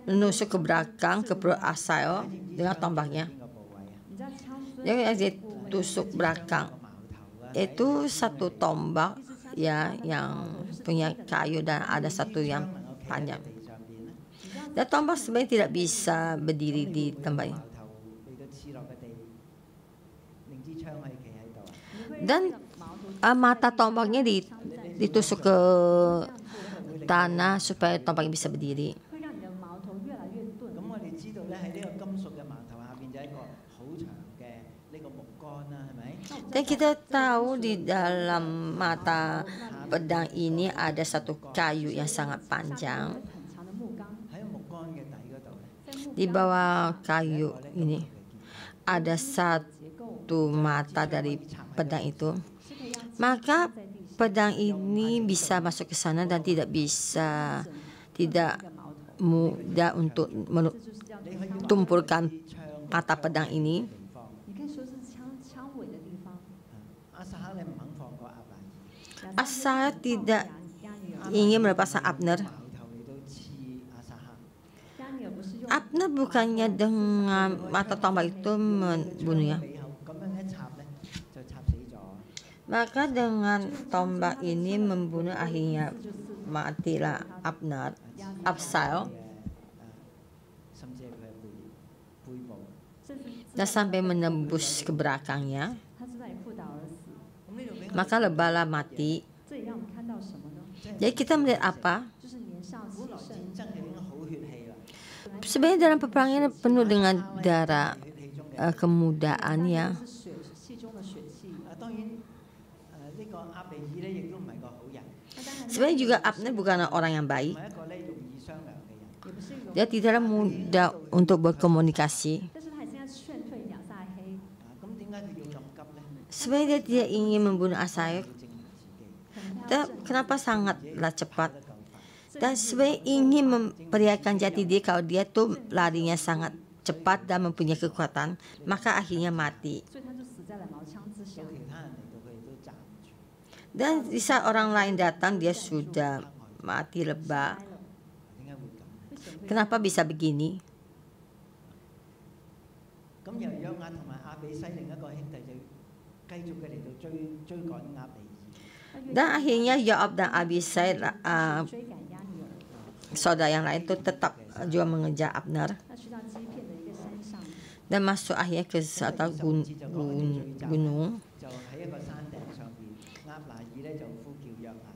menusuk ke belakang ke perut Asai dengan tombaknya. 邊個部位啊？你知道枪椎 Dia ditusuk belakang. 矛頭啊！ Itu satu tombak ya yang punya kayu dan ada satu yang panjang. 地上邊咧， Dan tombak sebenarnya tidak bisa berdiri di tempat ini. 矛頭嚟到刺落個地，另支槍可以企喺度啊！ Dan mata tombaknya ditusuk ke tanah supaya tombaknya bisa berdiri. 会让你的矛头越来越钝。咁我哋知道咧，喺呢個金屬嘅矛頭下邊就係一個好長嘅呢個木杆啦，係咪？ Dan kita tahu di dalam mata pedang ini ada satu kayu yang sangat panjang. 很长的木杆， 喺木杆嘅底嗰度咧， 在木 Di bawah kayu ini 嘅 ada 结构 satu mata dari pedang itu. 是可以让 Maka 在地上 pedang ini bisa masuk ke sana dan tidak tidak 的矛头， mudah untuk 这就是叫做枪。 tumpulkan 槍 mata pedang ini. 地方。你可以說是槍尾的地方。亞撒黑你唔肯放過押拿珥， Asai tidak ingin melepaskan Abner. 矛頭嚟到刺亞撒黑。 加尼爾不是用 Abner bukannya dengan mata tombak itu membunuhnya. 尾後咁樣一插咧，就插死咗。 Maka dengan tombak ini membunuh akhirnya matilah Abner, Absael 甚至係佢嘅背部。 甚至 dan sampai menembus ke belakangnya. 他是在扑倒而死。 咁呢度俾我 Maka lebalah mati. 这也讓我們看到什麼呢？ Jadi kita melihat apa? 就是年少氣 本來 盛， 戰爭就已經好血氣啦， Sebenarnya dalam peperangan penuh dengan darah 血氣中嘅。 kemudaan ya. 是血氣中的血氣。當然呢個押尼珥咧，亦都唔係個好人， 那當然， Sebenarnya juga Abner bukanlah orang yang 唔 baik. 係一個咧容易商量嘅人。也不是一種， Dia tidaklah mudah untuk berkomunikasi. 但是他現在勸退亞撒黑，咁點解佢要咁急咧？ Sebenarnya dia tidak ingin membunuh Asai. 要證明自己， 可能他 Dan 要證 kenapa sangatlah cepat? 得夠快。 Dan sebenarnya ingin memperlihatkan jati diri kalau dia tuh larinya sangat cepat dan mempunyai kekuatan, maka akhirnya mati. 所以他就死在了矛槍之下到。其他人嚟到，佢哋都站唔住。 Dan di saat orang lain datang, dia sudah mati lebah. 呆了， 點解會咁咧？ 為什麼會 Kenapa bisa begini? 咁由約押同埋亞比篩另一個兄弟就繼續嘅嚟到追趕押尼珥。 Dan akhirnya Yoab dan Abisai, 追趕亞尼爾， saudara yang lain itu tetap juga mengejar Abner 他去到基片的一個山上， dan masuk akhirnya ke satu gunung. 就喺一個山頂上邊，押拿珥咧就呼叫約押。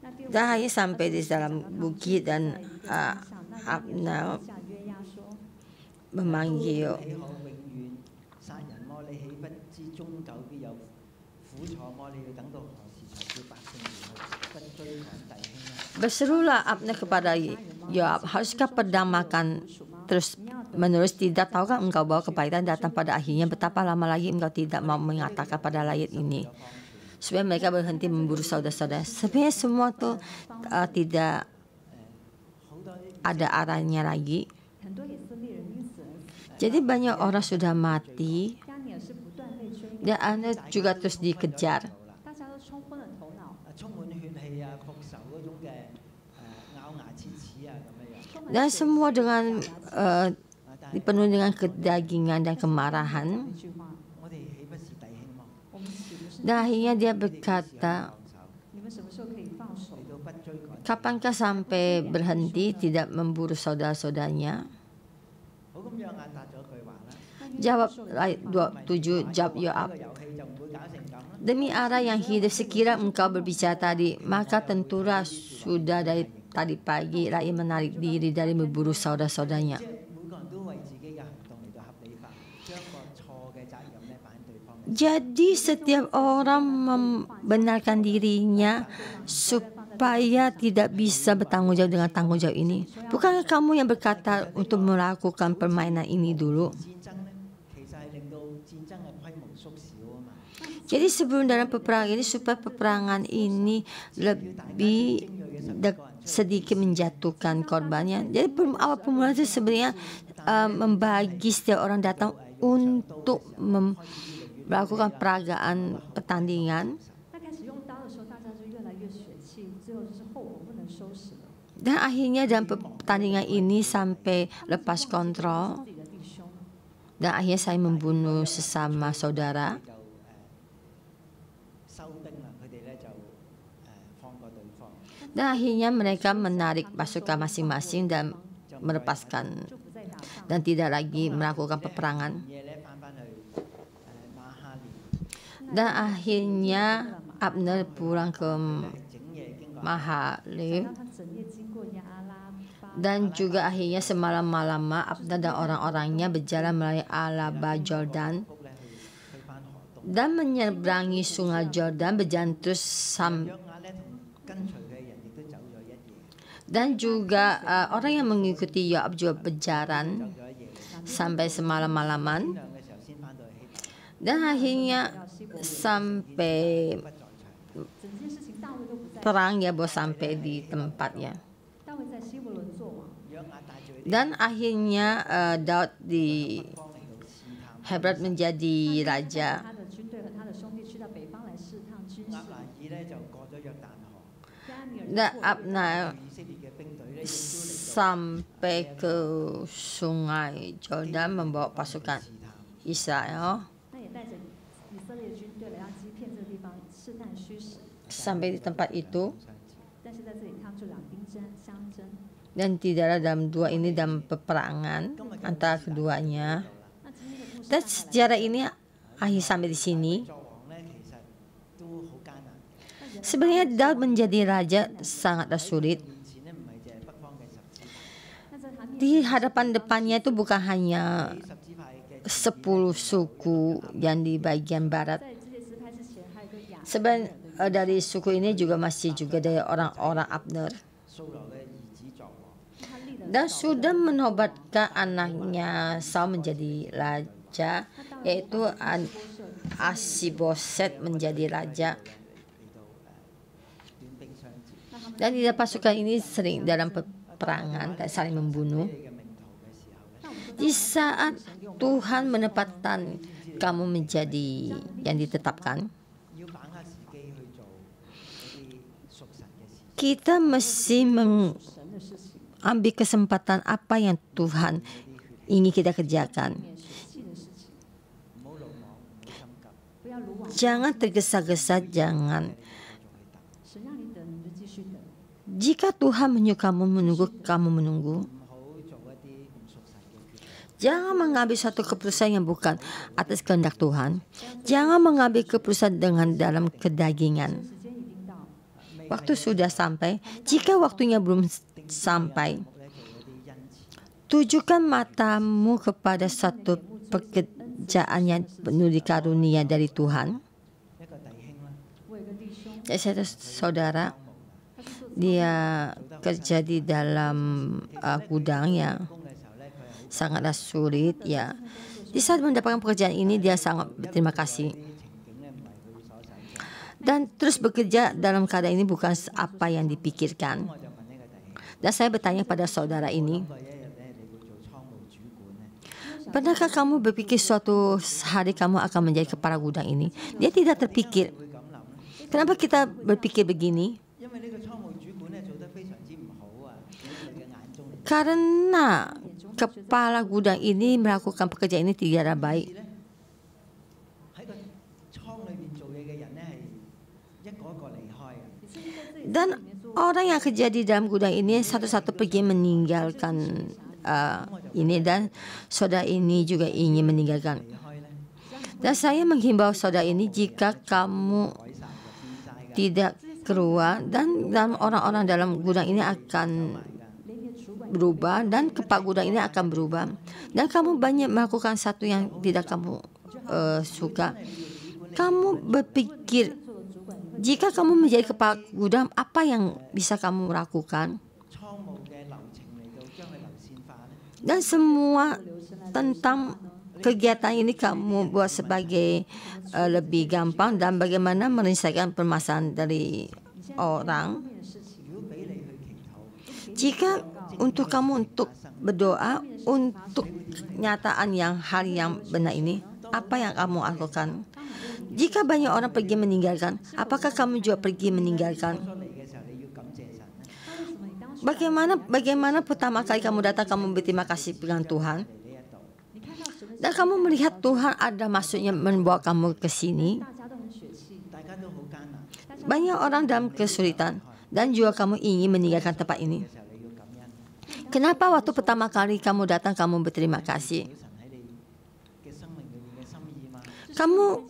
那第 Dan akhirnya sampai di dalam bukit dan 在一個山上，那 Abner 下約押說。 memanggil 豈可永遠殺人麼？你豈不知終久必有苦楚麼？你要等到何時 Berserulah Abner kepada Yoab, haruskah pedang makan terus menerus? Tidak tahukah engkau bahwa kepahitan datang pada akhirnya? Betapa lama lagi engkau tidak mau mengatakan pada rakyat ini supaya mereka berhenti memburu saudara-saudara? Sebenarnya semua tuh tidak ada arahnya lagi. Jadi banyak orang sudah mati dan Abner juga terus dikejar. Dan semua dengan dipenuhi dengan kedagingan dan kemarahan. Dan akhirnya dia berkata, kapankah sampai berhenti tidak memburu saudara-saudaranya? Jawab ayat 27, jawab Yoab, demi Allah yang hidup, sekira engkau berbicara tadi, maka tentulah sudah dari tadi pagi rakyat menarik diri dari memburu saudara-saudaranya. Jadi setiap orang membenarkan dirinya supaya tidak bisa bertanggung jawab dengan tanggung jawab ini. Bukankah kamu yang berkata untuk melakukan permainan ini dulu? Jadi sebelum dalam peperangan ini, supaya peperangan ini lebih sedikit menjatuhkan korbannya. Jadi awal permulaan itu sebenarnya membagi setiap orang datang untuk melakukan peragaan pertandingan. Dan akhirnya dalam pertandingan ini sampai lepas kontrol. Dan akhirnya saya membunuh sesama saudara. Dan akhirnya mereka menarik pasukan masing-masing dan melepaskan dan tidak lagi melakukan peperangan. Dan akhirnya Abner pulang ke Mahale. Dan juga akhirnya semalam-malam Abner dan orang-orangnya berjalan melalui Alaba Jordan dan menyeberangi sungai Jordan, berjalan terus dan juga orang yang mengikuti Yoab juga berjalan sampai semalam-malaman. Dan akhirnya sampai perang ya baru sampai di tempatnya. Dan akhirnya Daud di Hebron menjadi raja. Dan Abner sampai ke sungai Jordan membawa pasukan Israel. Sampai di tempat itu. Dan tidaklah dalam dua ini dalam peperangan antara keduanya. Dan sejarah ini akhir sampai di sini. Sebenarnya Daud menjadi raja sangatlah sulit. Di hadapan depannya itu bukan hanya 10 suku yang di bagian barat. Sebenarnya dari suku ini juga masih juga dari orang-orang Abner. Dan sudah menobatkan anaknya Saul menjadi raja, yaitu Asiboset menjadi raja. Dan di pasukan ini sering dalam peperangan dan saling membunuh. Di saat Tuhan menempatkan kamu menjadi yang ditetapkan, kita mesti mengambil kesempatan apa yang Tuhan ingin kita kerjakan. Jangan tergesa-gesa, jangan. Jika Tuhan menyuruh kamu menunggu, kamu menunggu. Jangan mengambil suatu keputusan yang bukan atas kehendak Tuhan. Jangan mengambil keputusan dengan dalam kedagingan. Waktu sudah sampai. Jika waktunya belum sampai, tujukan matamu kepada satu pekerjaan yang penuh karunia dari Tuhan. Jadi saya ada saudara, dia kerja di dalam gudang yang sangatlah sulit ya. Di saat mendapatkan pekerjaan ini dia sangat berterima kasih. Dan terus bekerja dalam keadaan ini bukan apa yang dipikirkan. Dan saya bertanya pada saudara ini, pernahkah kamu berpikir suatu hari kamu akan menjadi kepala gudang ini? Dia tidak terpikir. Kenapa kita berpikir begini? Karena kepala gudang ini melakukan pekerjaan ini tidak baik. Dan orang yang kerja di dalam gudang ini satu-satu pergi meninggalkan ini, dan saudara ini juga ingin meninggalkan. Dan saya menghimbau saudara ini, jika kamu tidak keluar, dan orang-orang dalam gudang ini akan berubah, dan kepala gudang ini akan berubah, dan kamu banyak melakukan satu yang tidak kamu suka. Kamu berpikir, jika kamu menjadi kepala gudang, apa yang bisa kamu lakukan? Dan semua tentang kegiatan ini kamu buat sebagai lebih gampang, dan bagaimana menyelesaikan permasalahan dari orang. Jika untuk kamu untuk berdoa untuk kenyataan yang hal yang benar ini, apa yang kamu lakukan? Jika banyak orang pergi meninggalkan, apakah kamu juga pergi meninggalkan? Bagaimana pertama kali kamu datang, kamu berterima kasih dengan Tuhan, dan kamu melihat Tuhan ada maksudnya membawa kamu ke sini. Banyak orang dalam kesulitan, dan juga kamu ingin meninggalkan tempat ini. Kenapa waktu pertama kali kamu datang kamu berterima kasih?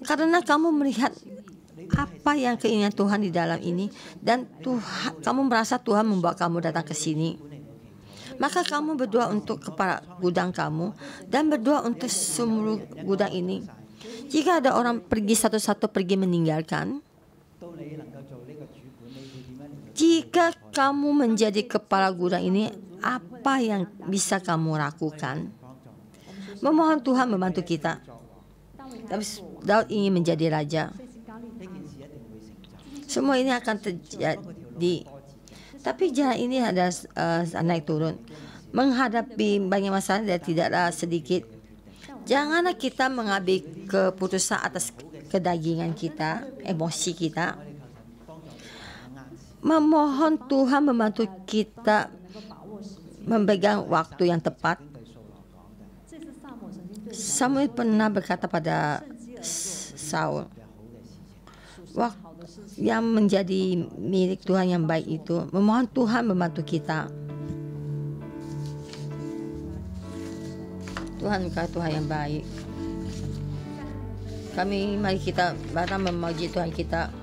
Karena kamu melihat apa yang keinginan Tuhan di dalam ini, dan kamu merasa Tuhan membawa kamu datang ke sini. Maka kamu berdoa untuk kepala gudang kamu, dan berdoa untuk seluruh gudang ini. Jika ada orang pergi satu-satu pergi meninggalkan, jika kamu menjadi kepala gudang ini, apa yang bisa kamu lakukan? Memohon Tuhan membantu kita. Tapi Daud ingin menjadi raja. Semua ini akan terjadi. Tapi jalan ini ada naik turun. Menghadapi banyak masalah dan tidaklah sedikit. Janganlah kita mengambil keputusan atas kedagingan kita, emosi kita. Memohon Tuhan membantu kita memegang waktu yang tepat. Samuel pernah berkata pada Saul, yang menjadi milik Tuhan yang baik itu, memohon Tuhan membantu kita. Tuhan bukan Tuhan yang baik. Mari kita datang memuji Tuhan kita.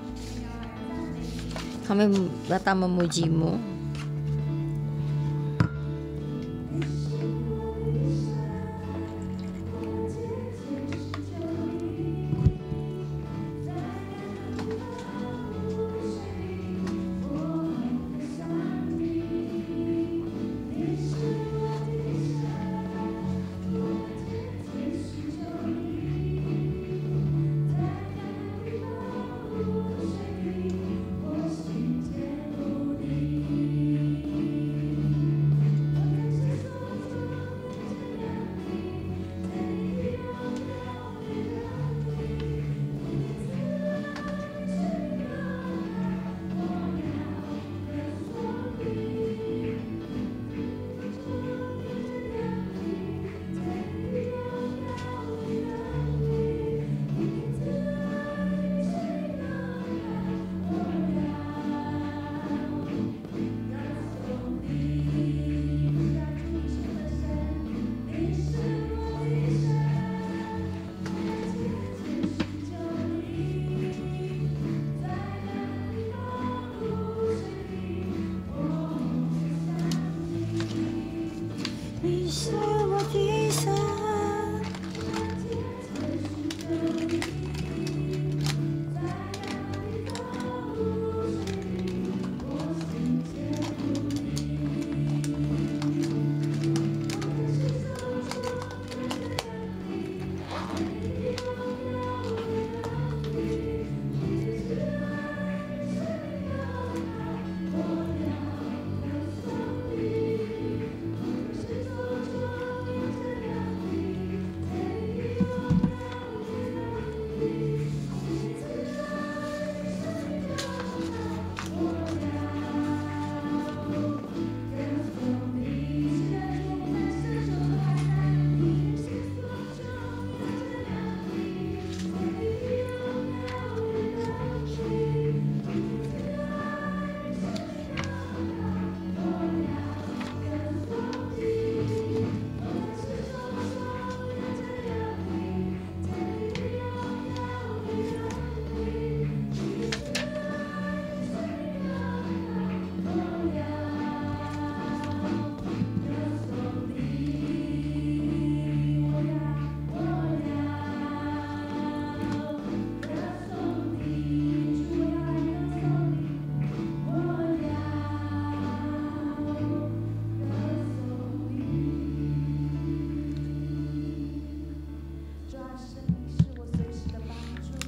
Kami datang memuji-Mu.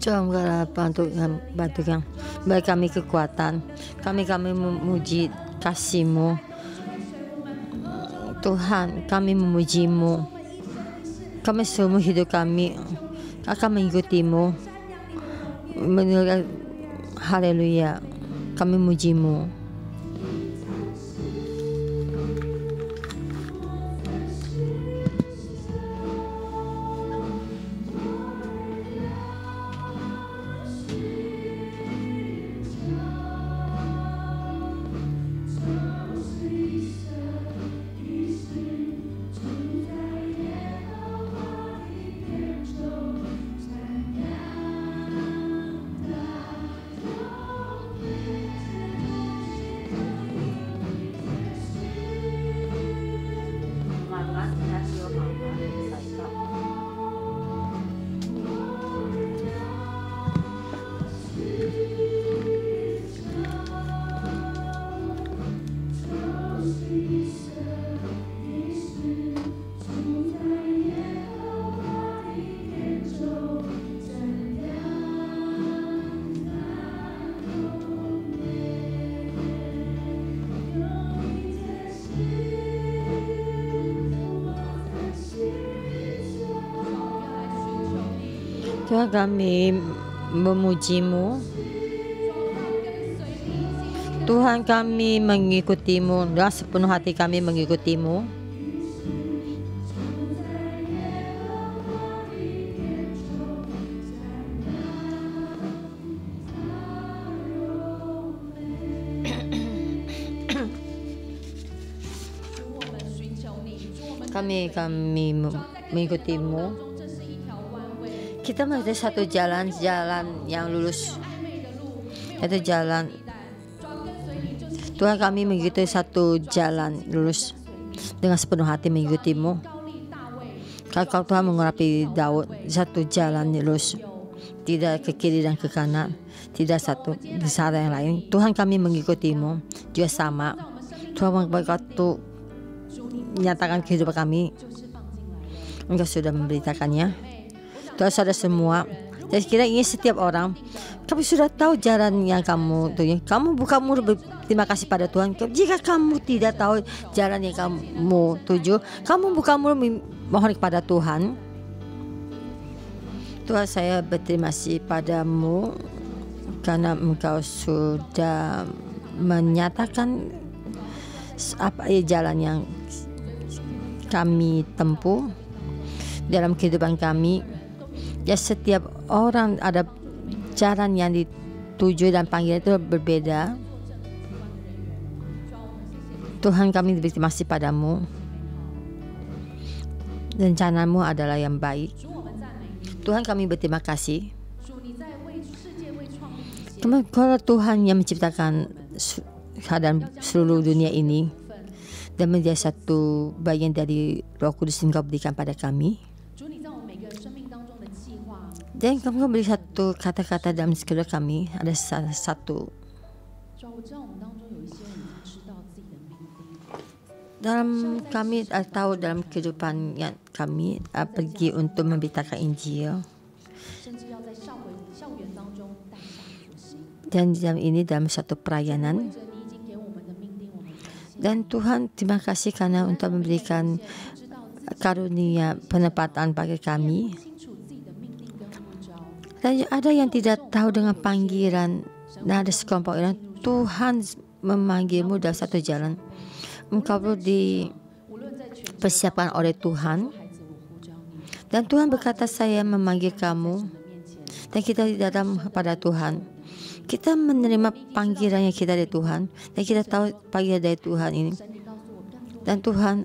Janganlah bantu kami, beri kami kekuatan. Kami memuji kasih-Mu. Tuhan, kami memuji-Mu. Kami semua hidup kami akan mengikuti-Mu. Haleluya. Kami memuji-Mu. Tuhan, kami memuji-Mu. Tuhan, kami mengikuti-Mu, dengan sepenuh hati kami mengikuti-Mu. Kami mengikuti-Mu. Kita melihat satu jalan yang lurus. Itu jalan Tuhan, kami mengikuti satu jalan lurus dengan sepenuh hati mengikuti-Mu. Kalau Tuhan mengurapi Daud satu jalan lurus, tidak ke kiri dan ke kanan, tidak satu di sana yang lain. Tuhan, kami mengikuti-Mu juga sama. Tuhan memberkati menyatakan kehidupan kami. Engkau sudah memberitakannya. Tuhan, saudara semua, jadi kira ini setiap orang, kami sudah tahu jalan yang kamu tuju. Kamu bukan berterima kasih pada Tuhan. Jika kamu tidak tahu jalan yang kamu tuju, kamu bukan mohon kepada Tuhan. Tuhan, saya berterima kasih padamu karena Engkau sudah menyatakan apa jalan yang kami tempuh dalam kehidupan kami. Ya, setiap orang ada jalan yang dituju dan panggilan itu berbeda. Tuhan, kami berterima kasih padamu. Rencana-Mu adalah yang baik. Tuhan, kami berterima kasih. Kalau Tuhan yang menciptakan keadaan seluruh dunia ini dan menjadi satu bagian dari Roh Kudus yang Engkau berikan pada kami. Dan kamu beri satu kata-kata dalam sekitar kami, ada satu dalam kami tahu dalam kehidupan yang kami pergi untuk memberitakan Injil. Dan dalam ini dalam satu pelayanan. Dan Tuhan, terima kasih karena untuk memberikan karunia penempatan bagi kami. Dan ada yang tidak tahu dengan panggilan. Dan ada sekelompok orang, Tuhan memanggilmu dalam satu jalan. Engkau perlu dipersiapkan oleh Tuhan. Dan Tuhan berkata, saya memanggil kamu. Dan kita datang kepada Tuhan. Kita menerima panggilan yang kita dari Tuhan. Dan kita tahu panggilan dari Tuhan ini. Dan Tuhan,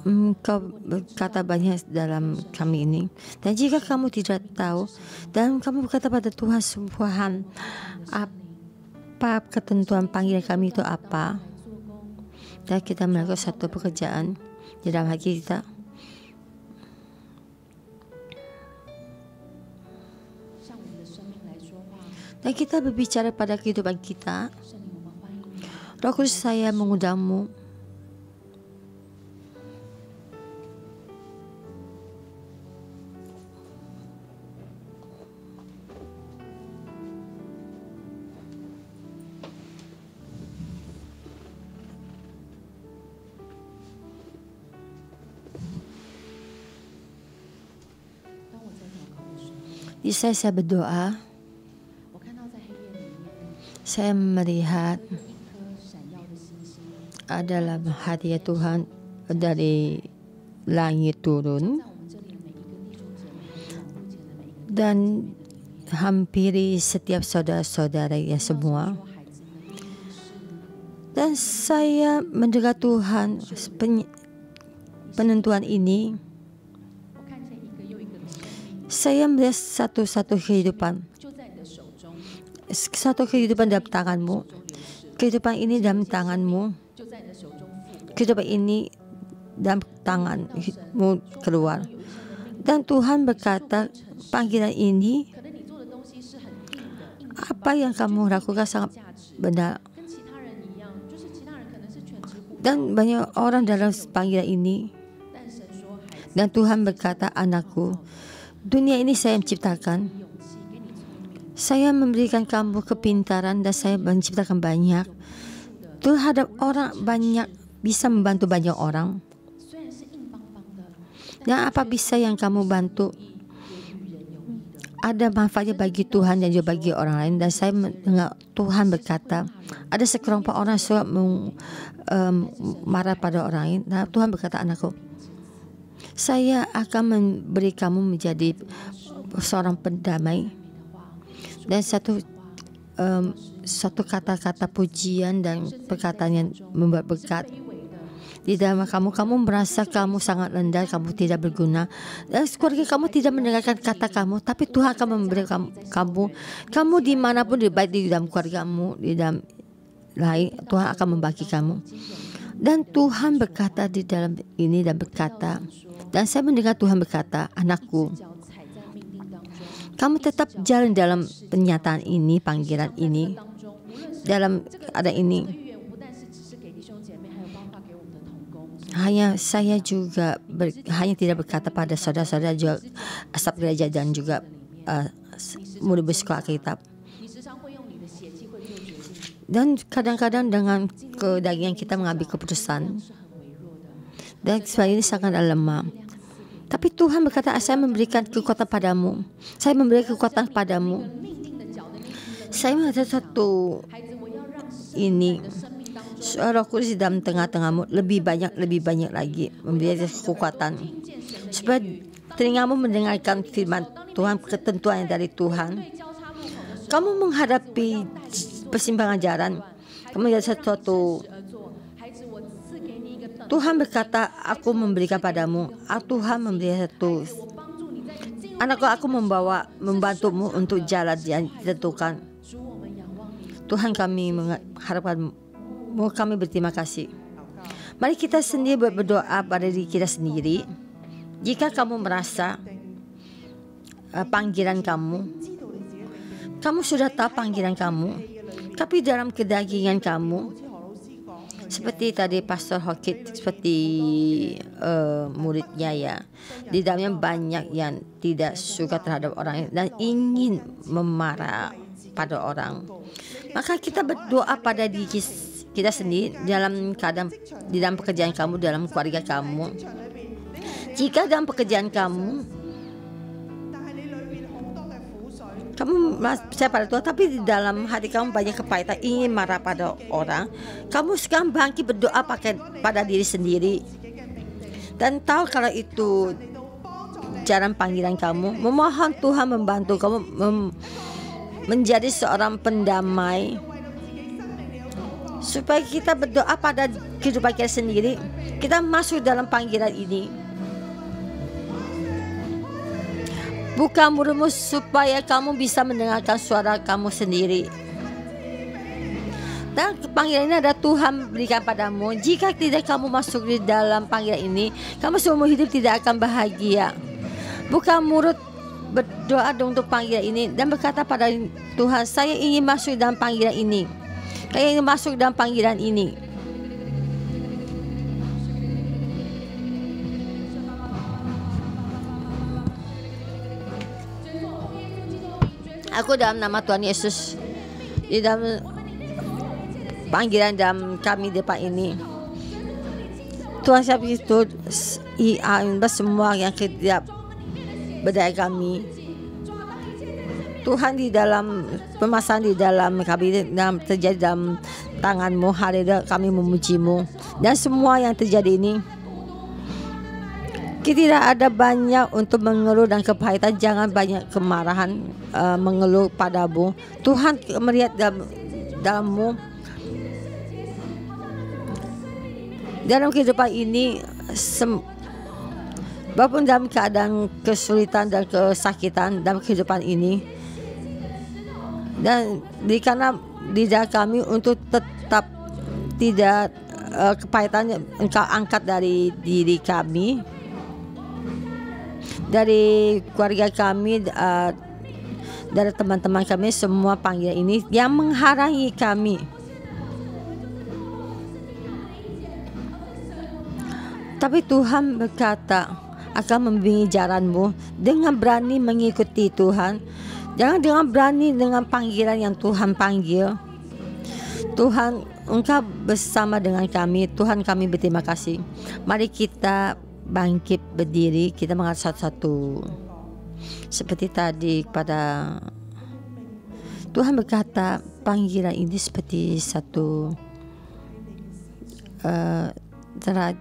Engkau berkata banyak dalam kami ini. Dan jika kamu tidak tahu dan kamu berkata pada Tuhan, Tuhan, apa ketentuan panggilan kami itu apa? Dan kita melakukan satu pekerjaan di dalam hati kita. Dan kita berbicara pada kehidupan kita. Roh Kudus, saya mengundangmu. Di saya berdoa, saya melihat adalah hadiah Tuhan dari langit turun dan hampiri setiap saudara-saudara ya semua. Dan saya mendengar Tuhan penentuan ini. Saya melihat satu kehidupan dalam tanganmu. Kehidupan ini dalam tanganmu. Kehidupan ini dalam tanganmu keluar. Dan Tuhan berkata, panggilan ini, apa yang kamu lakukan sangat benar. Dan banyak orang dalam panggilan ini. Dan Tuhan berkata, anakku, dunia ini saya menciptakan. Saya memberikan kamu kepintaran dan saya menciptakan banyak. Terhadap orang banyak, bisa membantu banyak orang. Dan apa bisa yang kamu bantu? Ada manfaatnya bagi Tuhan dan juga bagi orang lain. Dan saya mendengar Tuhan berkata, ada sekelompok orang suka marah pada orang lain. Dan Tuhan berkata, anakku, saya akan memberi kamu menjadi seorang pendamai. Dan satu kata-kata pujian dan perkataan yang membuat berkat di dalam kamu merasa kamu sangat rendah, kamu tidak berguna, dan keluarga kamu tidak mendengarkan kata kamu, tapi Tuhan akan memberi kamu dimanapun, baik di dalam keluargamu, di dalam lain, Tuhan akan membagi kamu. Dan Tuhan berkata di dalam ini dan berkata, dan saya mendengar Tuhan berkata, anakku, kamu tetap jalan dalam penyataan ini, panggilan ini, dalam ada ini. Hanya saya juga hanya tidak berkata pada saudara-saudara juga asap gereja dan juga murid bersekolah Alkitab. Dan kadang-kadang dengan kedagingan kita mengambil keputusan. Dan sebab ini sangat lemah. Tapi Tuhan berkata, saya memberikan kekuatan padamu. Saya memberikan kekuatan padamu. Saya melihat satu ini. Roh Kudus di dalam tengah-tengahmu lebih banyak lagi memberi kekuatan supaya telingamu mendengarkan firman Tuhan, ketentuan dari Tuhan. Kamu menghadapi persimpangan jalan, kamu lihat sesuatu. Tuhan berkata, aku memberikan padamu. Tuhan memberi satu. Anakku, aku membantumu untuk jalan yang ditentukan. Tuhan, kami mengharapkan, kami berterima kasih. Mari kita sendiri berdoa pada diri kita sendiri. Jika kamu merasa panggilan kamu sudah tahu panggilan kamu, tapi dalam kedagingan kamu, seperti tadi Pastor Hokit, seperti muridnya ya, di dalamnya banyak yang tidak suka terhadap orang dan ingin memarah pada orang, maka kita berdoa pada diri kita sendiri dalam keadaan di dalam pekerjaan kamu, dalam keluarga kamu. Jika dalam pekerjaan kamu percaya pada Tuhan, tapi di dalam hati kamu banyak kepahitan, ingin marah pada orang, kamu sekarang bangkit berdoa pada diri sendiri dan tahu kalau itu jalan panggilan kamu. Memohon Tuhan membantu kamu menjadi seorang pendamai, supaya kita berdoa pada kehidupan kita sendiri, kita masuk dalam panggilan ini. Buka mulutmu supaya kamu bisa mendengarkan suara kamu sendiri. Dan panggilan ini ada Tuhan berikan padamu. Jika tidak kamu masuk di dalam panggilan ini, kamu seumur hidup tidak akan bahagia. Buka mulut, berdoa untuk panggilan ini dan berkata pada Tuhan, saya ingin masuk dalam panggilan ini. Saya ingin masuk dalam panggilan ini. Aku dalam nama Tuhan Yesus, di dalam panggilan dalam kami depan ini, Tuhan siap itu semua yang tidak berdaya kami, Tuhan di dalam pemasan di dalam kami terjadi dalam tangan-Mu. Haleluya, kami memuji-Mu. Dan semua yang terjadi ini, kita tidak ada banyak untuk mengeluh dan kepahitan. Jangan banyak kemarahan, mengeluh padamu. Tuhan melihat dalam-Mu. Dalam kehidupan ini, walaupun dalam keadaan kesulitan dan kesakitan dalam kehidupan ini, dan karena di dalam kami untuk tetap tidak kepahitan, Engkau angkat dari diri kami, dari keluarga kami, dari teman-teman kami, semua panggilan ini yang menghalangi kami. Tapi Tuhan berkata akan membimbing jalan-Mu dengan berani mengikuti Tuhan. Jangan dengan berani dengan panggilan yang Tuhan panggil. Tuhan, Engkau bersama dengan kami. Tuhan, kami berterima kasih. Mari kita bangkit berdiri, kita mengangkat satu-satu. Seperti tadi pada Tuhan berkata, panggilan ini seperti satu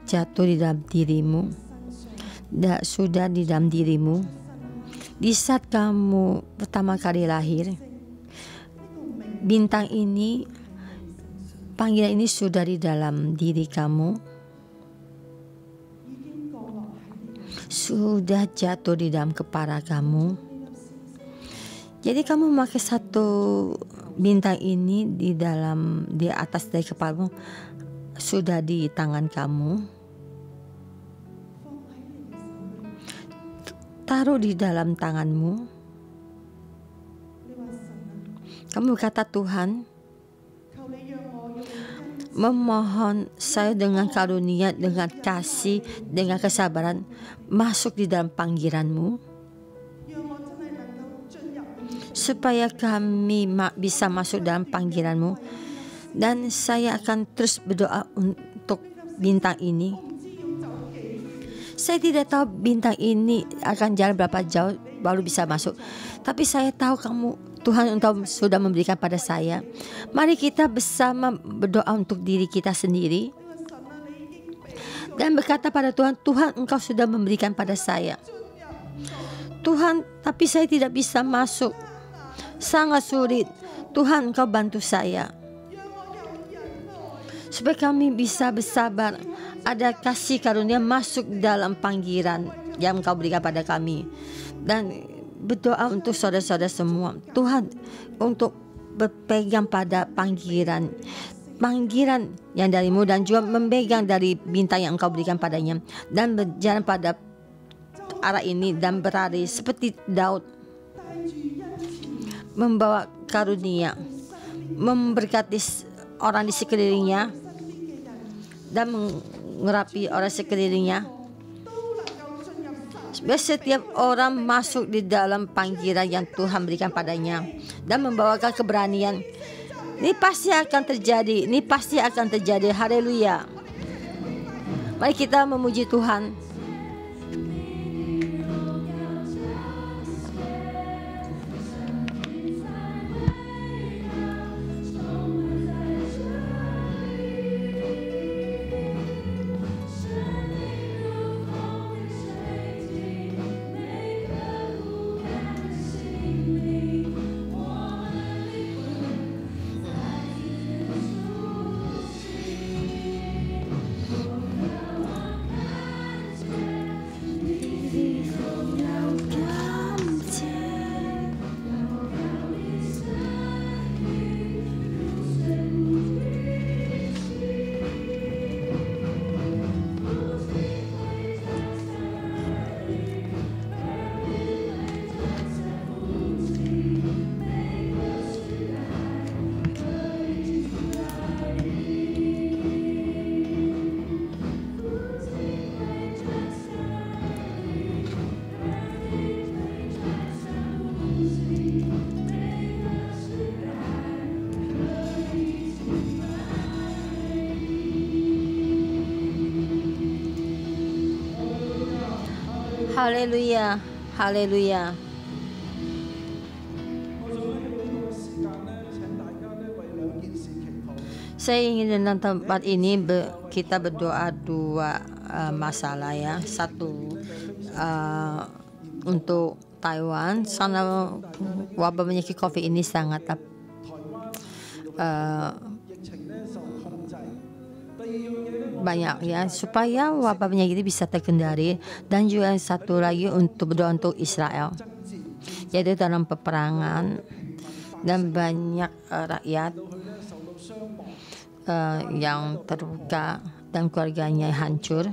jatuh di dalam dirimu, sudah di dalam dirimu. Di saat kamu pertama kali lahir, bintang ini, panggilan ini sudah di dalam diri kamu, sudah jatuh di dalam kepala kamu. Jadi kamu memakai satu bintang ini di atas dari kepalamu, sudah di tangan kamu. Taruh di dalam tanganmu. Kamu berkata, Tuhan, memohon saya dengan karunia, dengan kasih, dengan kesabaran, masuk di dalam panggilan-Mu, supaya kami bisa masuk dalam panggilan-Mu. Dan saya akan terus berdoa untuk bintang ini. Saya tidak tahu bintang ini akan jalan berapa jauh baru bisa masuk. Tapi saya tahu Tuhan, Engkau sudah memberikan pada saya. Mari kita bersama berdoa untuk diri kita sendiri. Dan berkata pada Tuhan, Tuhan, Engkau sudah memberikan pada saya. Tuhan, tapi saya tidak bisa masuk. Sangat sulit. Tuhan, Engkau bantu saya. Supaya kami bisa bersabar, ada kasih karunia masuk dalam panggilan yang Engkau berikan pada kami. Dan berdoa untuk saudara-saudara semua, Tuhan, untuk berpegang pada panggilan yang darimu, dan juga memegang dari bintang yang Engkau berikan padanya, dan berjalan pada arah ini dan berlari seperti Daud, membawa karunia, memberkati orang di sekelilingnya dan mengurapi orang sekelilingnya. Setiap orang masuk di dalam panggilan yang Tuhan berikan padanya dan membawakan keberanian. Ini pasti akan terjadi. Ini pasti akan terjadi. Haleluya. Mari kita memuji Tuhan. Haleluya, haleluya. Saya ingin dalam tempat ini kita berdoa dua masalah ya. Satu untuk Taiwan, karena wabah penyakit COVID ini sangat banyak ya, supaya wabah penyakit ini bisa terkendali. Dan juga yang satu lagi untuk berdoa untuk Israel, yaitu dalam peperangan dan banyak rakyat yang terluka dan keluarganya hancur,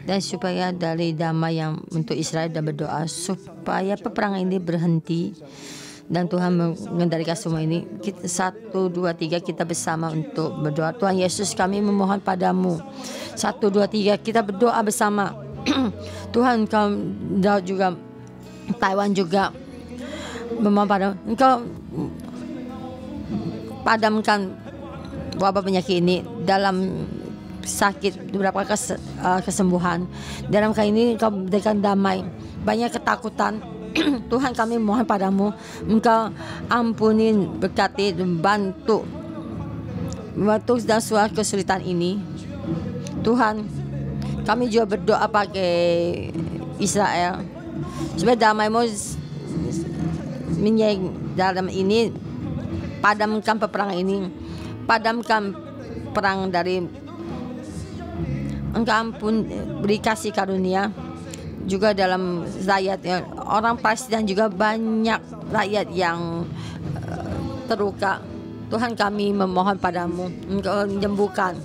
dan supaya dari damai yang untuk Israel, dan berdoa supaya peperangan ini berhenti dan Tuhan mengendalikan semua ini. 1, 2, 3 kita bersama untuk berdoa. Tuhan Yesus, kami memohon padamu. 1, 2, 3 kita berdoa bersama. Tuhan, Engkau juga Taiwan juga memohon padamu, Engkau padamkan wabah penyakit ini, dalam sakit beberapa kesembuhan, dalam kali ini Engkau berikan damai, banyak ketakutan. Tuhan, kami mohon padamu, Engkau ampuni, berkati, bantu dan suara kesulitan ini. Tuhan, kami juga berdoa pakai Israel, supaya damai-Mu dalam ini, padamkan peperangan ini, padamkan perang dari Engkau, ampun, beri kasih karunia juga dalam rakyat orang Palestina, juga banyak rakyat yang terluka. Tuhan, kami memohon padamu, Engkau menyembuhkan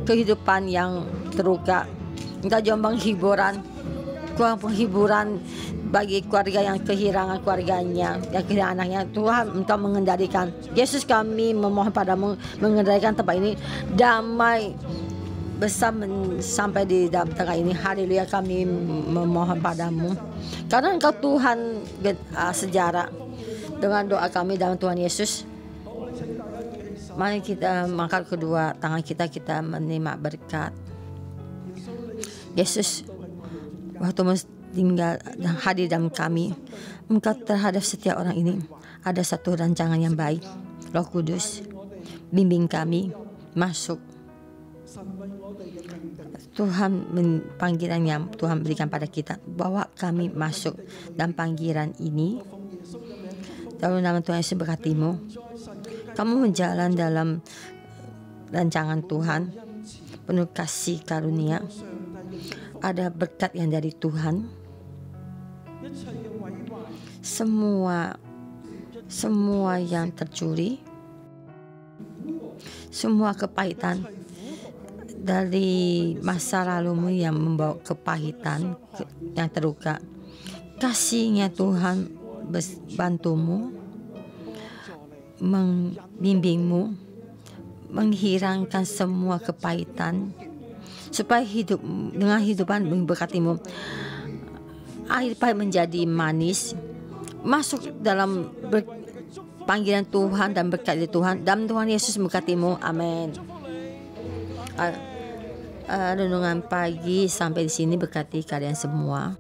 kehidupan yang terluka. Engkau juga penghiburan bagi keluarga yang kehilangan keluarganya, yang kehilangan anaknya. Tuhan, Engkau mengendalikan. Yesus, kami memohon padamu mengendalikan tempat ini, damai besar sampai di dalam tengah ini. Haleluya, kami memohon padamu, karena Engkau Tuhan sejarah. Dengan doa kami dalam Tuhan Yesus, mari kita mengangkat kedua tangan kita menerima berkat. Yesus, waktu tinggal dan hadir dalam kami, Engkau terhadap setiap orang ini ada satu rancangan yang baik. Roh Kudus, bimbing kami masuk. Tuhan, panggilan yang Tuhan berikan pada kita, bawa kami masuk dalam panggilan ini. Dalam nama Tuhan Yesus, berkati-Mu. Kamu menjalan dalam rancangan Tuhan, penuh kasih karunia. Ada berkat yang dari Tuhan. Semua yang tercuri, semua kepahitan dari masa lalumu yang membawa kepahitan, yang terluka, kasihnya Tuhan bantumu, membimbingmu, menghilangkan semua kepahitan, supaya hidup dengan hidupan berkati-Mu. Air pahit menjadi manis, masuk dalam panggilan Tuhan dan berkat dari Tuhan. Dan Tuhan Yesus berkati-Mu. Amin. Renungan pagi sampai di sini berkati kalian semua.